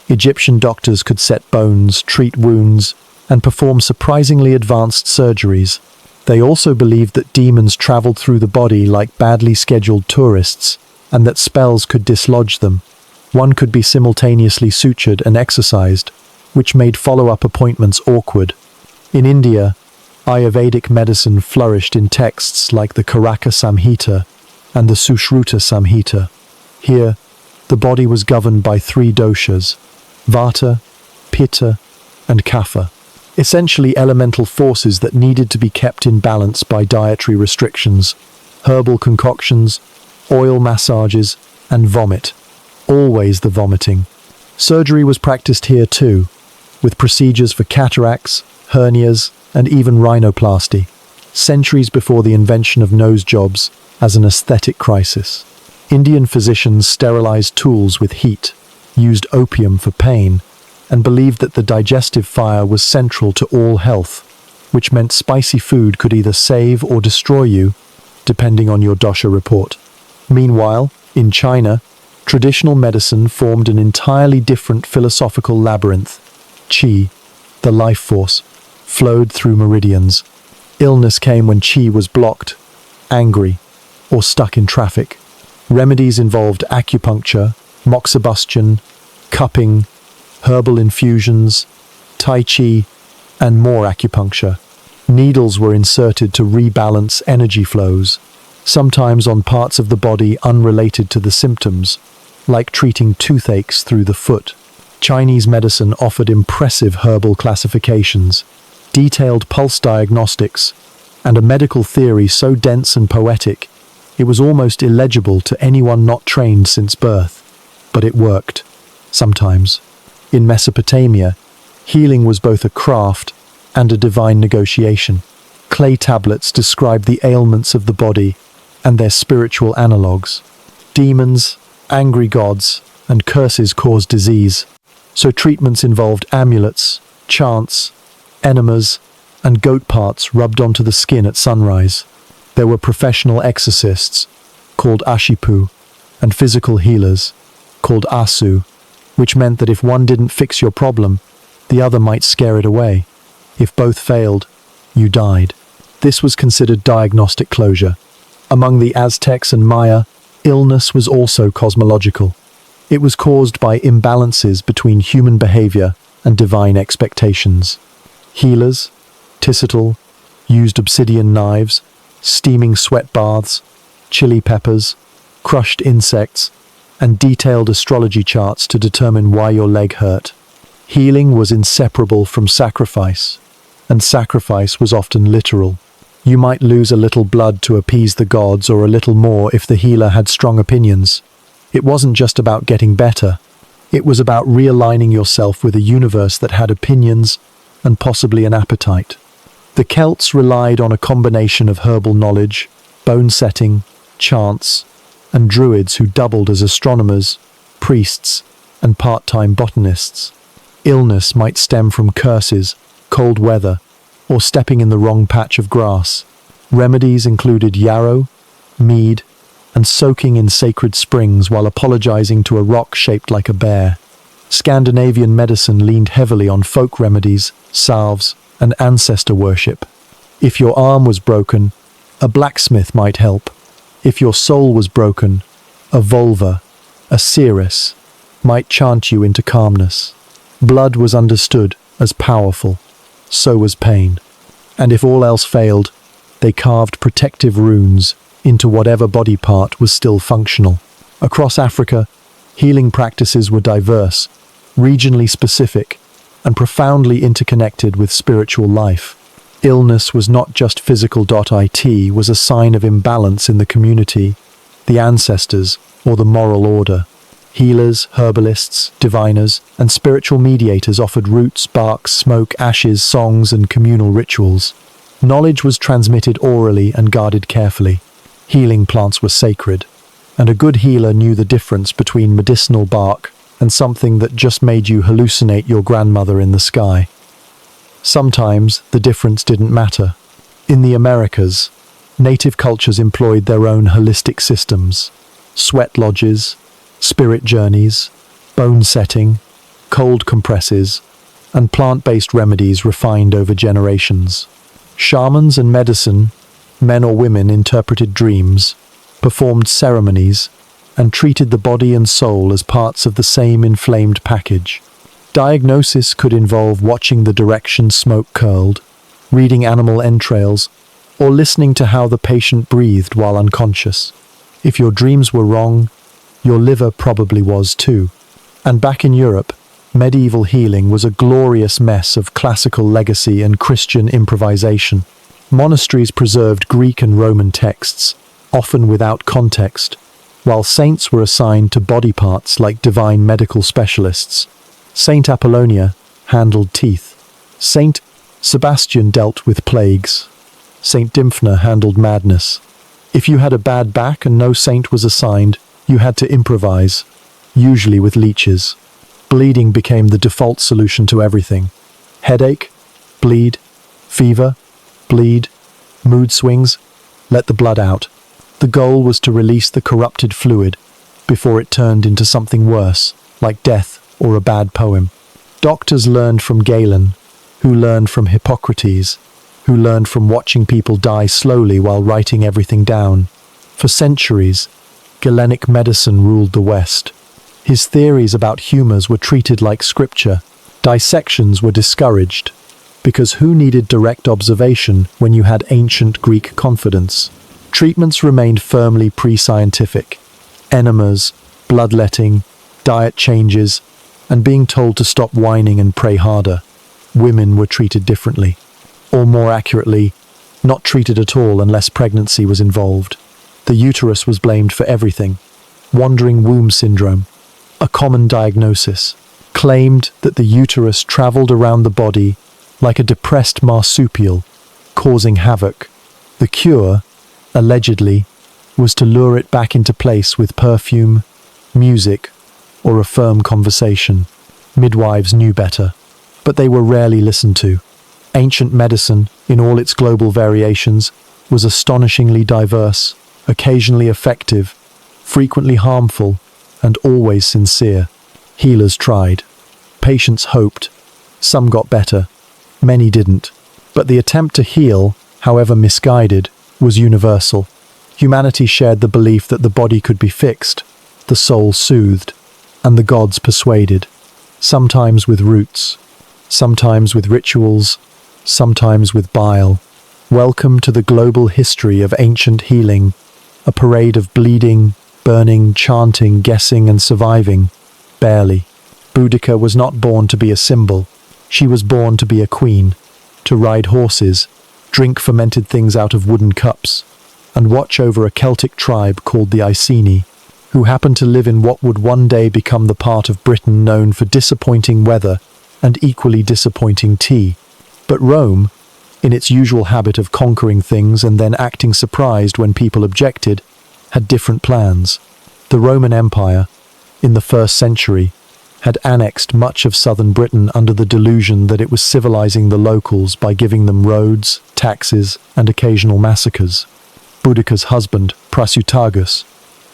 Egyptian doctors could set bones, treat wounds, and perform surprisingly advanced surgeries. They also believed that demons traveled through the body like badly scheduled tourists, and that spells could dislodge them. One could be simultaneously sutured and exorcised, which made follow-up appointments awkward. In India, Ayurvedic medicine flourished in texts like the Karaka Samhita and the Sushruta Samhita. Here, the body was governed by 3 doshas: Vata, Pitta, and Kapha, essentially elemental forces that needed to be kept in balance by dietary restrictions, herbal concoctions, oil massages, and vomit. Always the vomiting. Surgery was practiced here too, with procedures for cataracts, hernias, and even rhinoplasty, centuries before the invention of nose jobs as an aesthetic crisis. Indian physicians sterilized tools with heat, used opium for pain, and believed that the digestive fire was central to all health, which meant spicy food could either save or destroy you, depending on your dosha report. Meanwhile, in China, traditional medicine formed an entirely different philosophical labyrinth. Qi, the life force, flowed through meridians. Illness came when qi was blocked, angry, or stuck in traffic. Remedies involved acupuncture, moxibustion, cupping, herbal infusions, tai chi, and more acupuncture. Needles were inserted to rebalance energy flows, sometimes on parts of the body unrelated to the symptoms, like treating toothaches through the foot. Chinese medicine offered impressive herbal classifications, detailed pulse diagnostics, and a medical theory so dense and poetic it was almost illegible to anyone not trained since birth. But it worked, sometimes. In Mesopotamia, healing was both a craft and a divine negotiation. Clay tablets described the ailments of the body and their spiritual analogues. Demons, angry gods, and curses caused disease, so treatments involved amulets, chants, enemas, and goat parts rubbed onto the skin at sunrise. There were professional exorcists, called ashipu, and physical healers, called asu, which meant that if one didn't fix your problem, the other might scare it away. If both failed, you died. This was considered diagnostic closure. Among the Aztecs and Maya, illness was also cosmological. It was caused by imbalances between human behavior and divine expectations. Healers, Tisitl, used obsidian knives, steaming sweat baths, chili peppers, crushed insects, and detailed astrology charts to determine why your leg hurt. Healing was inseparable from sacrifice, and sacrifice was often literal. You might lose a little blood to appease the gods or a little more if the healer had strong opinions. It wasn't just about getting better. It was about realigning yourself with a universe that had opinions and possibly an appetite. The Celts relied on a combination of herbal knowledge, bone setting, chants, and druids who doubled as astronomers, priests, and part-time botanists. Illness might stem from curses, cold weather, or stepping in the wrong patch of grass. Remedies included yarrow, mead, and soaking in sacred springs while apologizing to a rock shaped like a bear. Scandinavian medicine leaned heavily on folk remedies, salves, and ancestor worship. If your arm was broken, a blacksmith might help. If your soul was broken, a vulva, a seeress, might chant you into calmness. Blood was understood as powerful, so was pain. And if all else failed, they carved protective runes into whatever body part was still functional. Across Africa, healing practices were diverse, regionally specific, and profoundly interconnected with spiritual life. Illness was not just physical.it was a sign of imbalance in the community, the ancestors, or the moral order. Healers, herbalists, diviners, and spiritual mediators offered roots, bark, smoke, ashes, songs, and communal rituals. Knowledge was transmitted orally and guarded carefully. Healing plants were sacred, and a good healer knew the difference between medicinal bark and something that just made you hallucinate your grandmother in the sky. Sometimes the difference didn't matter. In the Americas, native cultures employed their own holistic systems: sweat lodges, spirit journeys, bone setting, cold compresses, and plant-based remedies refined over generations. Shamans and medicine, men or women interpreted dreams, performed ceremonies, and treated the body and soul as parts of the same inflamed package. Diagnosis could involve watching the direction smoke curled, reading animal entrails, or listening to how the patient breathed while unconscious. If your dreams were wrong, your liver probably was too. And back in Europe, medieval healing was a glorious mess of classical legacy and Christian improvisation. Monasteries preserved Greek and Roman texts, often without context, while saints were assigned to body parts like divine medical specialists. Saint Apollonia handled teeth. Saint Sebastian dealt with plagues. Saint Dymphna handled madness. If you had a bad back and no saint was assigned, you had to improvise, usually with leeches. Bleeding became the default solution to everything. Headache, bleed. Fever, bleed. Mood swings, let the blood out. The goal was to release the corrupted fluid before it turned into something worse, like death or a bad poem. Doctors learned from Galen, who learned from Hippocrates, who learned from watching people die slowly while writing everything down. For centuries, Galenic medicine ruled the West. His theories about humors were treated like scripture. Dissections were discouraged, because who needed direct observation when you had ancient Greek confidence? Treatments remained firmly pre-scientific. Enemas, bloodletting, diet changes, and being told to stop whining and pray harder. Women were treated differently. Or more accurately, not treated at all unless pregnancy was involved. The uterus was blamed for everything. Wandering womb syndrome, a common diagnosis, claimed that the uterus traveled around the body like a depressed marsupial, causing havoc. The cure, allegedly, was to lure it back into place with perfume, music, or a firm conversation. Midwives knew better, but they were rarely listened to. Ancient medicine, in all its global variations, was astonishingly diverse, occasionally effective, frequently harmful, and always sincere. Healers tried. Patients hoped. Some got better. Many didn't. But the attempt to heal, however misguided, was universal. Humanity shared the belief that the body could be fixed, the soul soothed, and the gods persuaded. Sometimes with roots, sometimes with rituals, sometimes with bile. Welcome to the global history of ancient healing, a parade of bleeding, burning, chanting, guessing, and surviving. Barely. Boudica was not born to be a symbol. She was born to be a queen, to ride horses, drink fermented things out of wooden cups, and watch over a Celtic tribe called the Iceni, who happened to live in what would one day become the part of Britain known for disappointing weather and equally disappointing tea. But Rome, in its usual habit of conquering things and then acting surprised when people objected, had different plans. The Roman Empire, in the 1st century, had annexed much of southern Britain under the delusion that it was civilizing the locals by giving them roads, taxes, and occasional massacres. Boudica's husband, Prasutagus,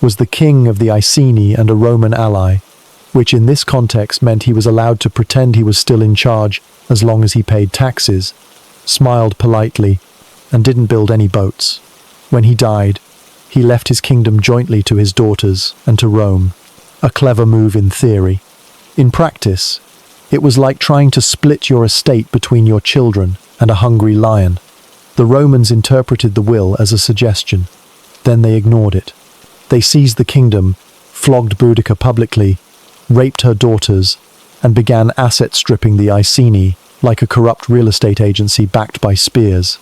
was the king of the Iceni and a Roman ally, which in this context meant he was allowed to pretend he was still in charge as long as he paid taxes, smiled politely, and didn't build any boats. When he died, he left his kingdom jointly to his daughters and to Rome, a clever move in theory. In practice, it was like trying to split your estate between your children and a hungry lion. The Romans interpreted the will as a suggestion. Then they ignored it. They seized the kingdom, flogged Boudica publicly, raped her daughters, and began asset stripping the Iceni like a corrupt real estate agency backed by spears.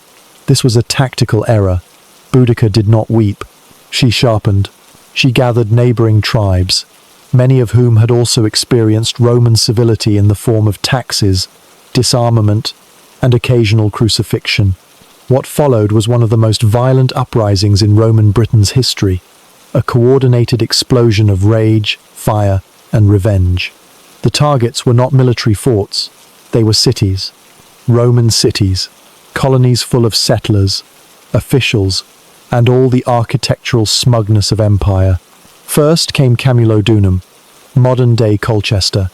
This was a tactical error. Boudica did not weep. She sharpened. She gathered neighboring tribes, many of whom had also experienced Roman civility in the form of taxes, disarmament, and occasional crucifixion. What followed was one of the most violent uprisings in Roman Britain's history, a coordinated explosion of rage, fire, and revenge. The targets were not military forts, they were cities. Roman cities, colonies full of settlers, officials, and all the architectural smugness of empire. First came Camulodunum, modern-day Colchester,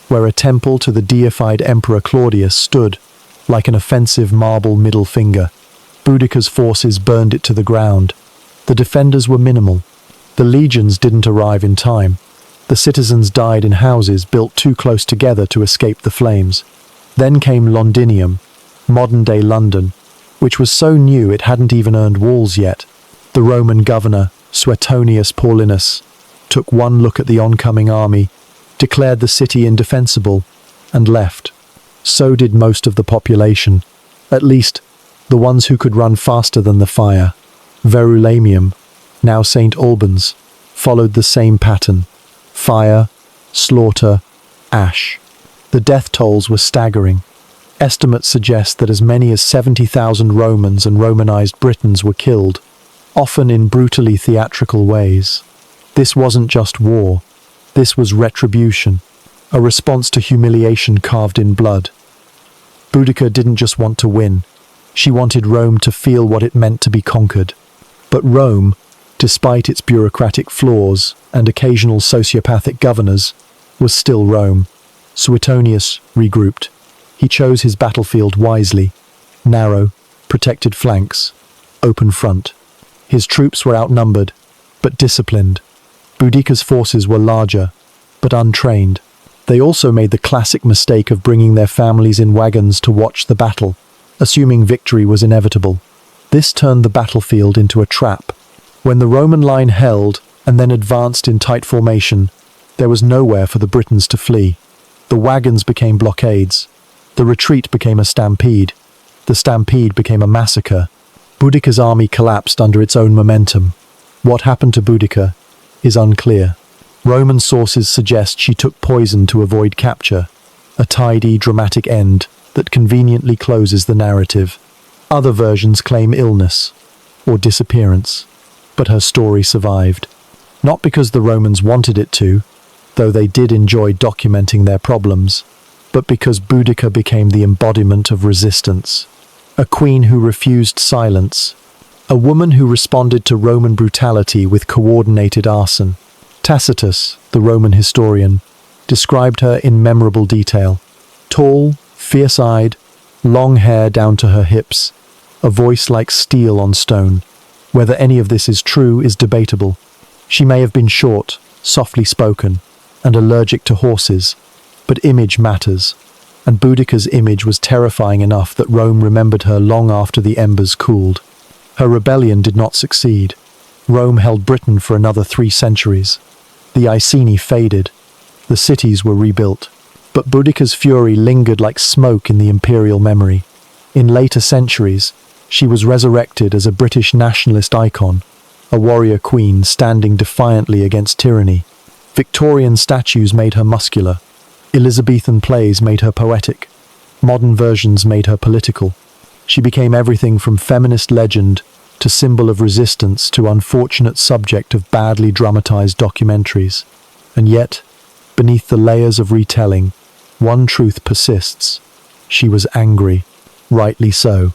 where a temple to the deified Emperor Claudius stood like an offensive marble middle finger. Boudica's forces burned it to the ground. The defenders were minimal. The legions didn't arrive in time. The citizens died in houses built too close together to escape the flames. Then came Londinium, modern-day London, which was so new it hadn't even earned walls yet. The Roman governor, Suetonius Paulinus, took one look at the oncoming army, declared the city indefensible, and left. So did most of the population, at least the ones who could run faster than the fire. Verulamium, now St. Albans, followed the same pattern. Fire, slaughter, ash. The death tolls were staggering. Estimates suggest that as many as 70,000 Romans and Romanized Britons were killed, often in brutally theatrical ways. This wasn't just war. This was retribution, a response to humiliation carved in blood. Boudica didn't just want to win. She wanted Rome to feel what it meant to be conquered. But Rome, despite its bureaucratic flaws and occasional sociopathic governors, was still Rome. Suetonius regrouped. He chose his battlefield wisely. Narrow, protected flanks, open front. His troops were outnumbered, but disciplined. Boudica's forces were larger, but untrained. They also made the classic mistake of bringing their families in wagons to watch the battle, assuming victory was inevitable. This turned the battlefield into a trap. When the Roman line held and then advanced in tight formation, there was nowhere for the Britons to flee. The wagons became blockades. The retreat became a stampede. The stampede became a massacre. Boudica's army collapsed under its own momentum. What happened to Boudica is unclear. Roman sources suggest she took poison to avoid capture, a tidy, dramatic end that conveniently closes the narrative. Other versions claim illness or disappearance, but her story survived. Not because the Romans wanted it to, though they did enjoy documenting their problems, but because Boudica became the embodiment of resistance. A queen who refused silence. A woman who responded to Roman brutality with coordinated arson. Tacitus, the Roman historian, described her in memorable detail. Tall, fierce-eyed, long hair down to her hips, a voice like steel on stone. Whether any of this is true is debatable. She may have been short, softly spoken, and allergic to horses, but image matters, and Boudica's image was terrifying enough that Rome remembered her long after the embers cooled. Her rebellion did not succeed. Rome held Britain for another 3 centuries. The Iceni faded. The cities were rebuilt. But Boudica's fury lingered like smoke in the imperial memory. In later centuries, she was resurrected as a British nationalist icon, a warrior queen standing defiantly against tyranny. Victorian statues made her muscular. Elizabethan plays made her poetic. Modern versions made her political. She became everything from feminist legend to symbol of resistance to unfortunate subject of badly dramatized documentaries. And yet, beneath the layers of retelling, one truth persists. She was angry, rightly so,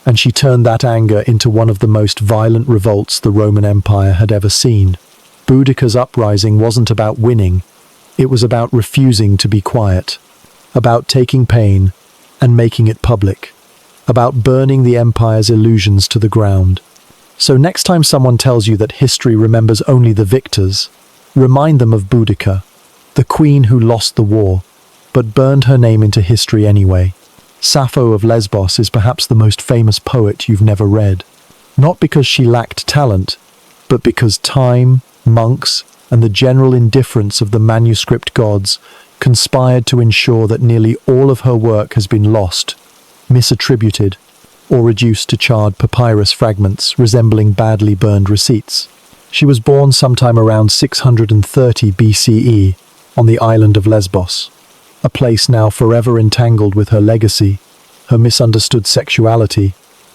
and she turned that anger into one of the most violent revolts the Roman Empire had ever seen. Boudica's uprising wasn't about winning, it was about refusing to be quiet, about taking pain and making it public, about burning the empire's illusions to the ground. So next time someone tells you that history remembers only the victors, remind them of Boudica, the queen who lost the war, but burned her name into history anyway. Sappho of Lesbos is perhaps the most famous poet you've never read. Not because she lacked talent, but because time, monks, and the general indifference of the manuscript gods conspired to ensure that nearly all of her work has been lost, misattributed, or reduced to charred papyrus fragments resembling badly burned receipts. She was born sometime around 630 BCE on the island of Lesbos, a place now forever entangled with her legacy, her misunderstood sexuality,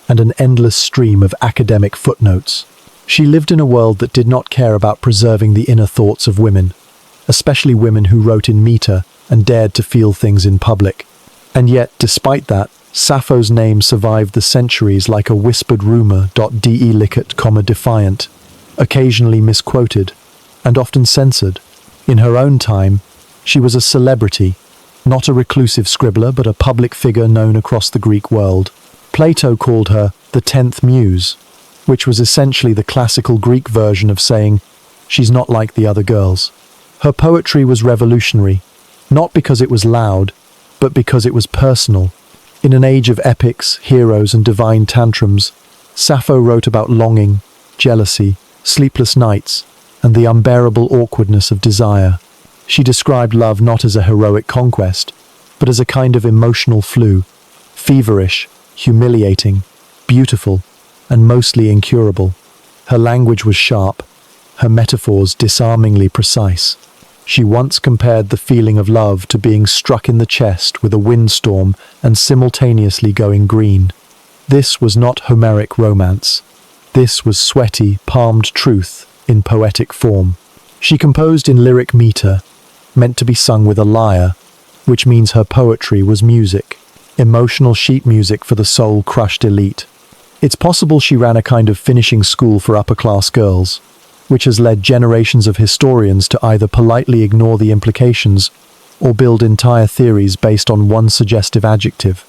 and an endless stream of academic footnotes. She lived in a world that did not care about preserving the inner thoughts of women, especially women who wrote in meter and dared to feel things in public. And yet, despite that, Sappho's name survived the centuries like a whispered rumor. Delicate, defiant, occasionally misquoted, and often censored. In her own time, she was a celebrity, not a reclusive scribbler, but a public figure known across the Greek world. Plato called her the 10th Muse, which was essentially the classical Greek version of saying, she's not like the other girls. Her poetry was revolutionary, not because it was loud, but because it was personal. In an age of epics, heroes, and divine tantrums, Sappho wrote about longing, jealousy, sleepless nights, and the unbearable awkwardness of desire. She described love not as a heroic conquest, but as a kind of emotional flu, feverish, humiliating, beautiful, and mostly incurable. Her language was sharp, her metaphors disarmingly precise. She once compared the feeling of love to being struck in the chest with a windstorm and simultaneously going green. This was not Homeric romance. This was sweaty, palmed truth in poetic form. She composed in lyric meter, meant to be sung with a lyre, which means her poetry was music, emotional sheet music for the soul-crushed elite. It's possible she ran a kind of finishing school for upper-class girls, which has led generations of historians to either politely ignore the implications or build entire theories based on one suggestive adjective.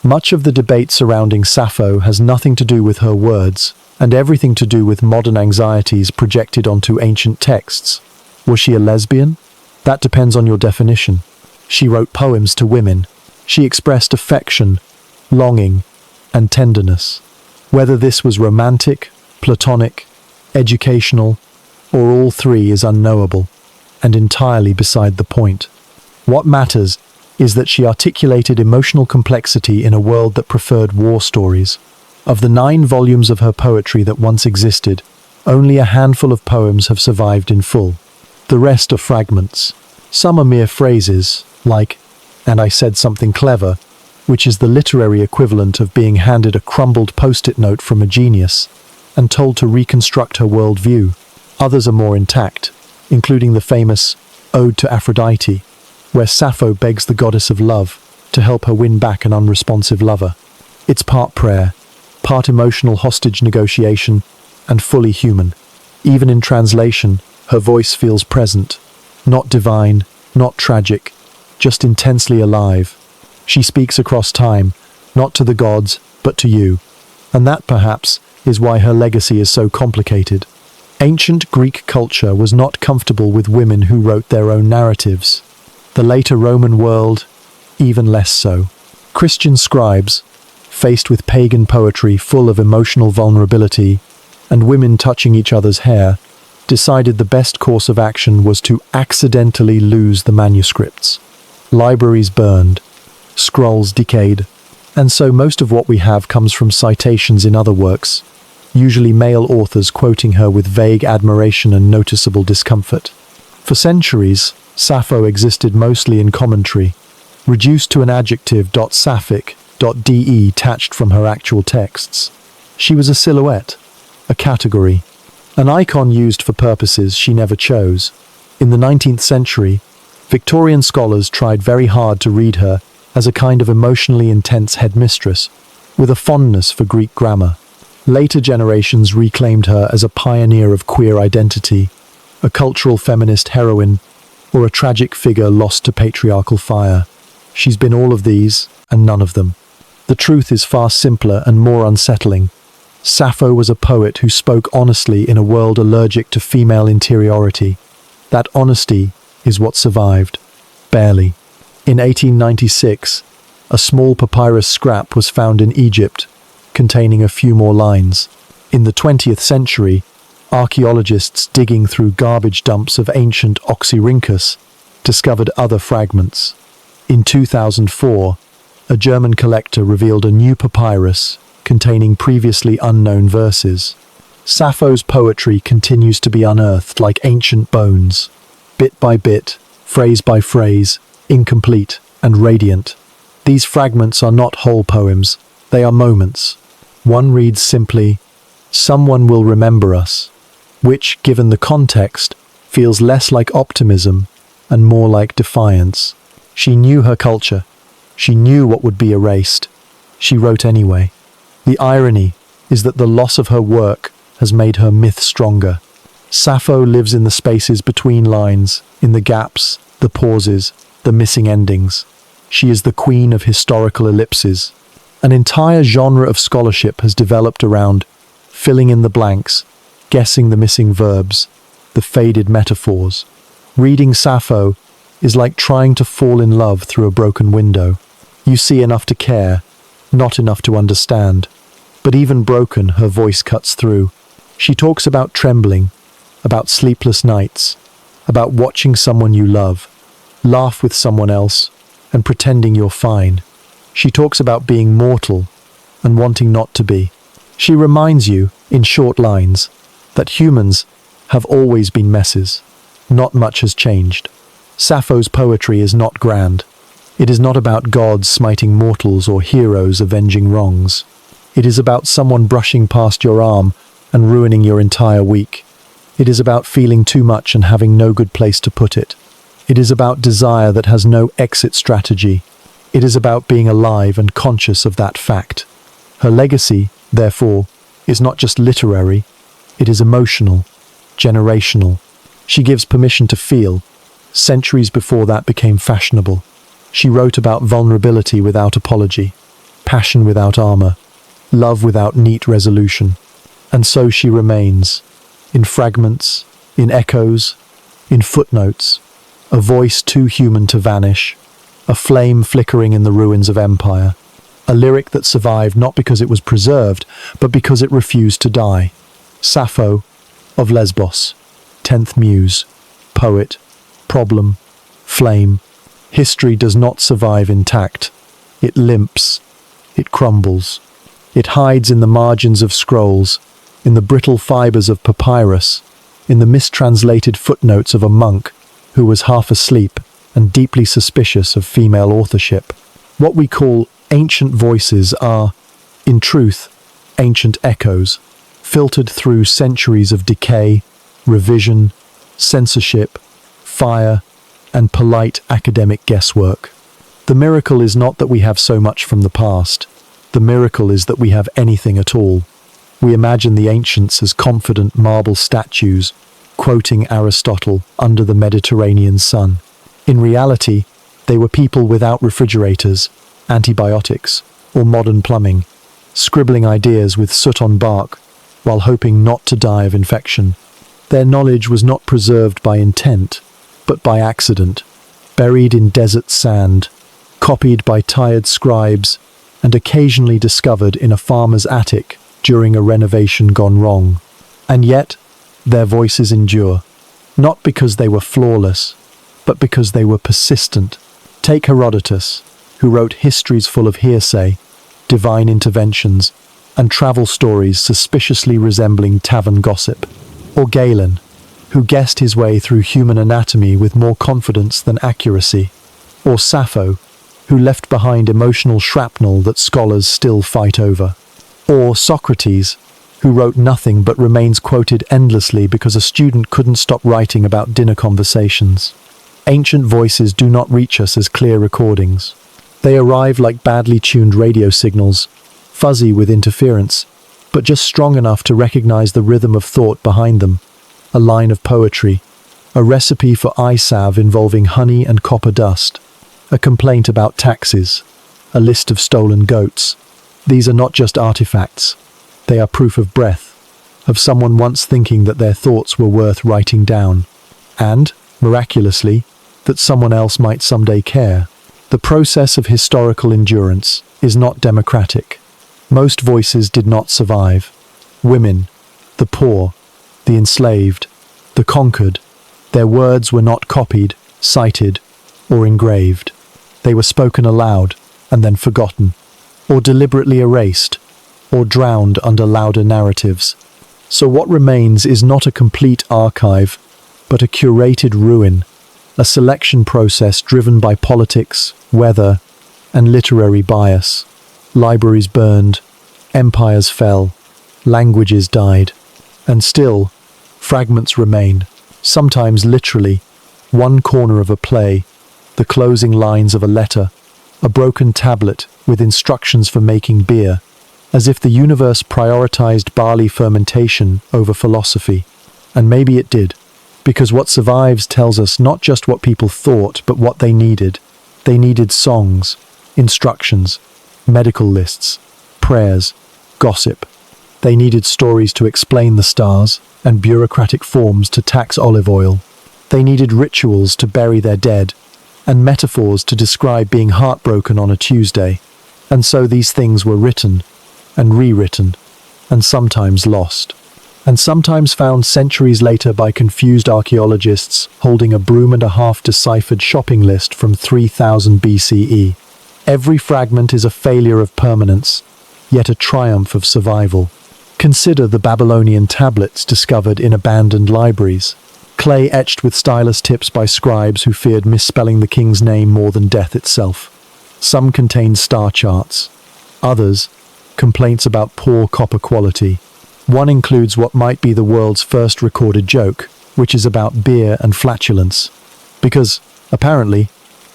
Much of the debate surrounding Sappho has nothing to do with her words, and everything to do with modern anxieties projected onto ancient texts. Was she a lesbian? That depends on your definition. She wrote poems to women. She expressed affection, longing, and tenderness. Whether this was romantic, platonic, educational, or all three is unknowable, and entirely beside the point. What matters is that she articulated emotional complexity in a world that preferred war stories. Of the 9 volumes of her poetry that once existed, only a handful of poems have survived in full. The rest are fragments. Some are mere phrases, like, "and I said something clever," which is the literary equivalent of being handed a crumbled post-it note from a genius and told to reconstruct her worldview. Others are more intact, including the famous Ode to Aphrodite, where Sappho begs the goddess of love to help her win back an unresponsive lover. It's part prayer, part emotional hostage negotiation, and fully human. Even in translation, her voice feels present, not divine, not tragic, just intensely alive. She speaks across time, not to the gods, but to you. And that, perhaps, is why her legacy is so complicated. Ancient Greek culture was not comfortable with women who wrote their own narratives. The later Roman world, even less so. Christian scribes, faced with pagan poetry full of emotional vulnerability and women touching each other's hair, decided the best course of action was to accidentally lose the manuscripts. Libraries burned, scrolls decayed, and so most of what we have comes from citations in other works, usually male authors quoting her with vague admiration and noticeable discomfort. For centuries, Sappho existed mostly in commentary, reduced to an adjective .sapphic, .de detached from her actual texts. She was a silhouette, a category, an icon used for purposes she never chose. In the 19th century, Victorian scholars tried very hard to read her as a kind of emotionally intense headmistress, with a fondness for Greek grammar. Later generations reclaimed her as a pioneer of queer identity, a cultural feminist heroine, or a tragic figure lost to patriarchal fire. She's been all of these, and none of them. The truth is far simpler and more unsettling. Sappho was a poet who spoke honestly in a world allergic to female interiority. That honesty is what survived. Barely. In 1896, A small papyrus scrap was found in Egypt, containing a few more lines. In the 20th century, archaeologists digging through garbage dumps of ancient Oxyrhynchus discovered other fragments. In 2004, a German collector revealed a new papyrus containing previously unknown verses. Sappho's poetry continues to be unearthed like ancient bones, bit by bit, phrase by phrase, incomplete and radiant. These fragments are not whole poems, they are moments. One reads simply, "Someone will remember us," which, given the context, feels less like optimism and more like defiance. She knew her culture. She knew what would be erased. She wrote anyway. The irony is that the loss of her work has made her myth stronger. Sappho lives in the spaces between lines, in the gaps, the pauses, the missing endings. She is the queen of historical ellipses. An entire genre of scholarship has developed around filling in the blanks, guessing the missing verbs, the faded metaphors. Reading Sappho is like trying to fall in love through a broken window. You see enough to care, not enough to understand. But even broken, her voice cuts through. She talks about trembling, about sleepless nights, about watching someone you love, laugh with someone else, and pretending you're fine. She talks about being mortal and wanting not to be. She reminds you, in short lines, that humans have always been messes. Not much has changed. Sappho's poetry is not grand. It is not about gods smiting mortals or heroes avenging wrongs. It is about someone brushing past your arm and ruining your entire week. It is about feeling too much and having no good place to put it. It is about desire that has no exit strategy. It is about being alive and conscious of that fact. Her legacy, therefore, is not just literary, it is emotional, generational. She gives permission to feel. Centuries before that became fashionable. She wrote about vulnerability without apology, passion without armor, love without neat resolution. And so she remains, in fragments, in echoes, in footnotes, a voice too human to vanish, a flame flickering in the ruins of empire, a lyric that survived not because it was preserved, but because it refused to die. Sappho of Lesbos, 10th muse, poet, problem, flame. History does not survive intact. It limps, it crumbles. It hides in the margins of scrolls, in the brittle fibers of papyrus, in the mistranslated footnotes of a monk who was half asleep and deeply suspicious of female authorship. What we call ancient voices are, in truth, ancient echoes, filtered through centuries of decay, revision, censorship, fire, and polite academic guesswork. The miracle is not that we have so much from the past. The miracle is that we have anything at all. We imagine the ancients as confident marble statues, quoting Aristotle under the Mediterranean sun. In reality, they were people without refrigerators, antibiotics, or modern plumbing, scribbling ideas with soot on bark while hoping not to die of infection. Their knowledge was not preserved by intent, but by accident, buried in desert sand, copied by tired scribes, and occasionally discovered in a farmer's attic during a renovation gone wrong. And yet, their voices endure, not because they were flawless, but because they were persistent. Take Herodotus, who wrote histories full of hearsay, divine interventions, and travel stories suspiciously resembling tavern gossip. Or Galen, who guessed his way through human anatomy with more confidence than accuracy. Or Sappho, who left behind emotional shrapnel that scholars still fight over. Or Socrates, who wrote nothing but remains quoted endlessly because a student couldn't stop writing about dinner conversations. Ancient voices do not reach us as clear recordings. They arrive like badly tuned radio signals, fuzzy with interference, but just strong enough to recognize the rhythm of thought behind them. A line of poetry, a recipe for eye salve involving honey and copper dust, a complaint about taxes, a list of stolen goats. These are not just artifacts. They are proof of breath, of someone once thinking that their thoughts were worth writing down, and, miraculously, that someone else might someday care. The process of historical endurance is not democratic. Most voices did not survive. Women, the poor, the enslaved, the conquered, their words were not copied, cited, or engraved. They were spoken aloud and then forgotten, or deliberately erased, or drowned under louder narratives. So what remains is not a complete archive, but a curated ruin, a selection process driven by politics, weather, and literary bias. Libraries burned, empires fell, languages died, and still, fragments remain, sometimes literally, one corner of a play, the closing lines of a letter, a broken tablet with instructions for making beer, as if the universe prioritized barley fermentation over philosophy. And maybe it did, because what survives tells us not just what people thought, but what they needed. They needed songs, instructions, medical lists, prayers, gossip. They needed stories to explain the stars and bureaucratic forms to tax olive oil. They needed rituals to bury their dead and metaphors to describe being heartbroken on a Tuesday. And so these things were written and rewritten and sometimes lost, and sometimes found centuries later by confused archaeologists holding a broom and a half deciphered shopping list from 3000 BCE. Every fragment is a failure of permanence, yet a triumph of survival. Consider the Babylonian tablets discovered in abandoned libraries, clay etched with stylus tips by scribes who feared misspelling the king's name more than death itself. Some contained star charts, others, complaints about poor copper quality. One includes what might be the world's first recorded joke, which is about beer and flatulence, because, apparently,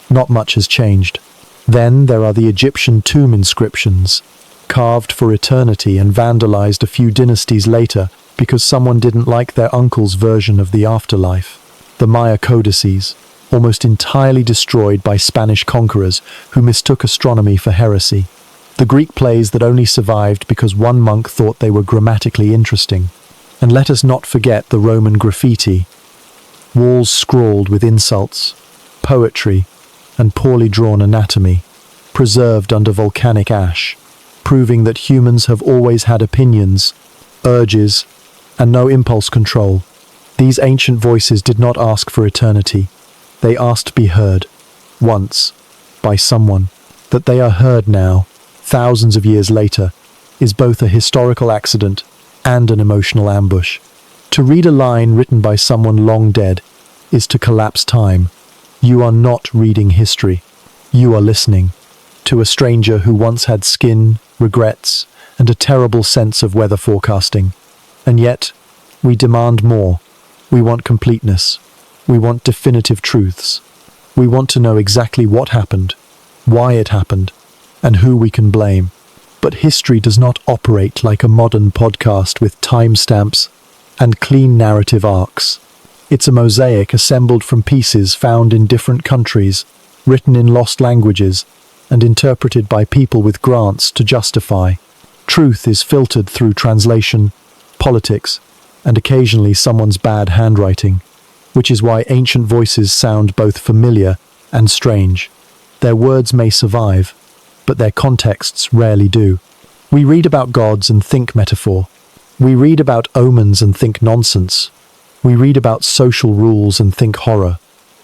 not much has changed. Then there are the Egyptian tomb inscriptions, carved for eternity and vandalized a few dynasties later because someone didn't like their uncle's version of the afterlife. The Maya codices, almost entirely destroyed by Spanish conquerors who mistook astronomy for heresy. The Greek plays that only survived because one monk thought they were grammatically interesting. And let us not forget the Roman graffiti, walls scrawled with insults, poetry, and poorly drawn anatomy, preserved under volcanic ash, proving that humans have always had opinions, urges, and no impulse control. These ancient voices did not ask for eternity. They asked to be heard, once, by someone. That they are heard now, thousands of years later, is both a historical accident and an emotional ambush. To read a line written by someone long dead is to collapse time. You are not reading history. You are listening to a stranger who once had skin, regrets, and a terrible sense of weather forecasting. And yet, we demand more. We want completeness. We want definitive truths. We want to know exactly what happened, why it happened, and who we can blame. But history does not operate like a modern podcast with timestamps and clean narrative arcs. It's a mosaic assembled from pieces found in different countries, written in lost languages, and interpreted by people with grants to justify. Truth is filtered through translation, politics, and occasionally someone's bad handwriting, which is why ancient voices sound both familiar and strange. Their words may survive, but their contexts rarely do. We read about gods and think metaphor. We read about omens and think nonsense. We read about social rules and think horror.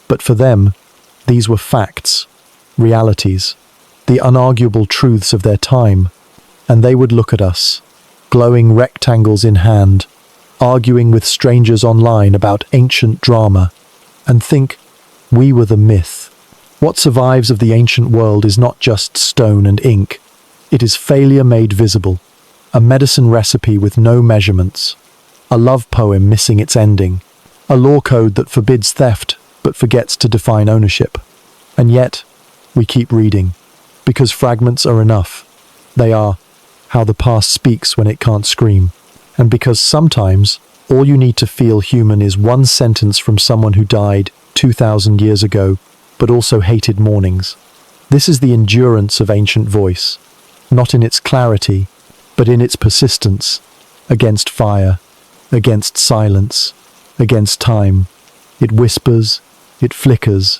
But for them, these were facts, realities, the unarguable truths of their time. And they would look at us, glowing rectangles in hand, arguing with strangers online about ancient drama, and think we were the myth. What survives of the ancient world is not just stone and ink. It is failure made visible, a medicine recipe with no measurements, a love poem missing its ending, a law code that forbids theft but forgets to define ownership. And yet, we keep reading, because fragments are enough. They are how the past speaks when it can't scream. And because sometimes all you need to feel human is one sentence from someone who died 2,000 years ago, but also hated mornings. This is the endurance of ancient voice, not in its clarity, but in its persistence, against fire, against silence, against time. It whispers, it flickers,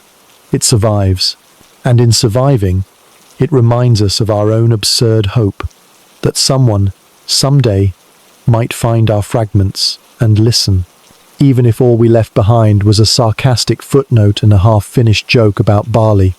it survives. And in surviving, it reminds us of our own absurd hope that someone, someday, might find our fragments and listen, even if all we left behind was a sarcastic footnote and a half-finished joke about barley.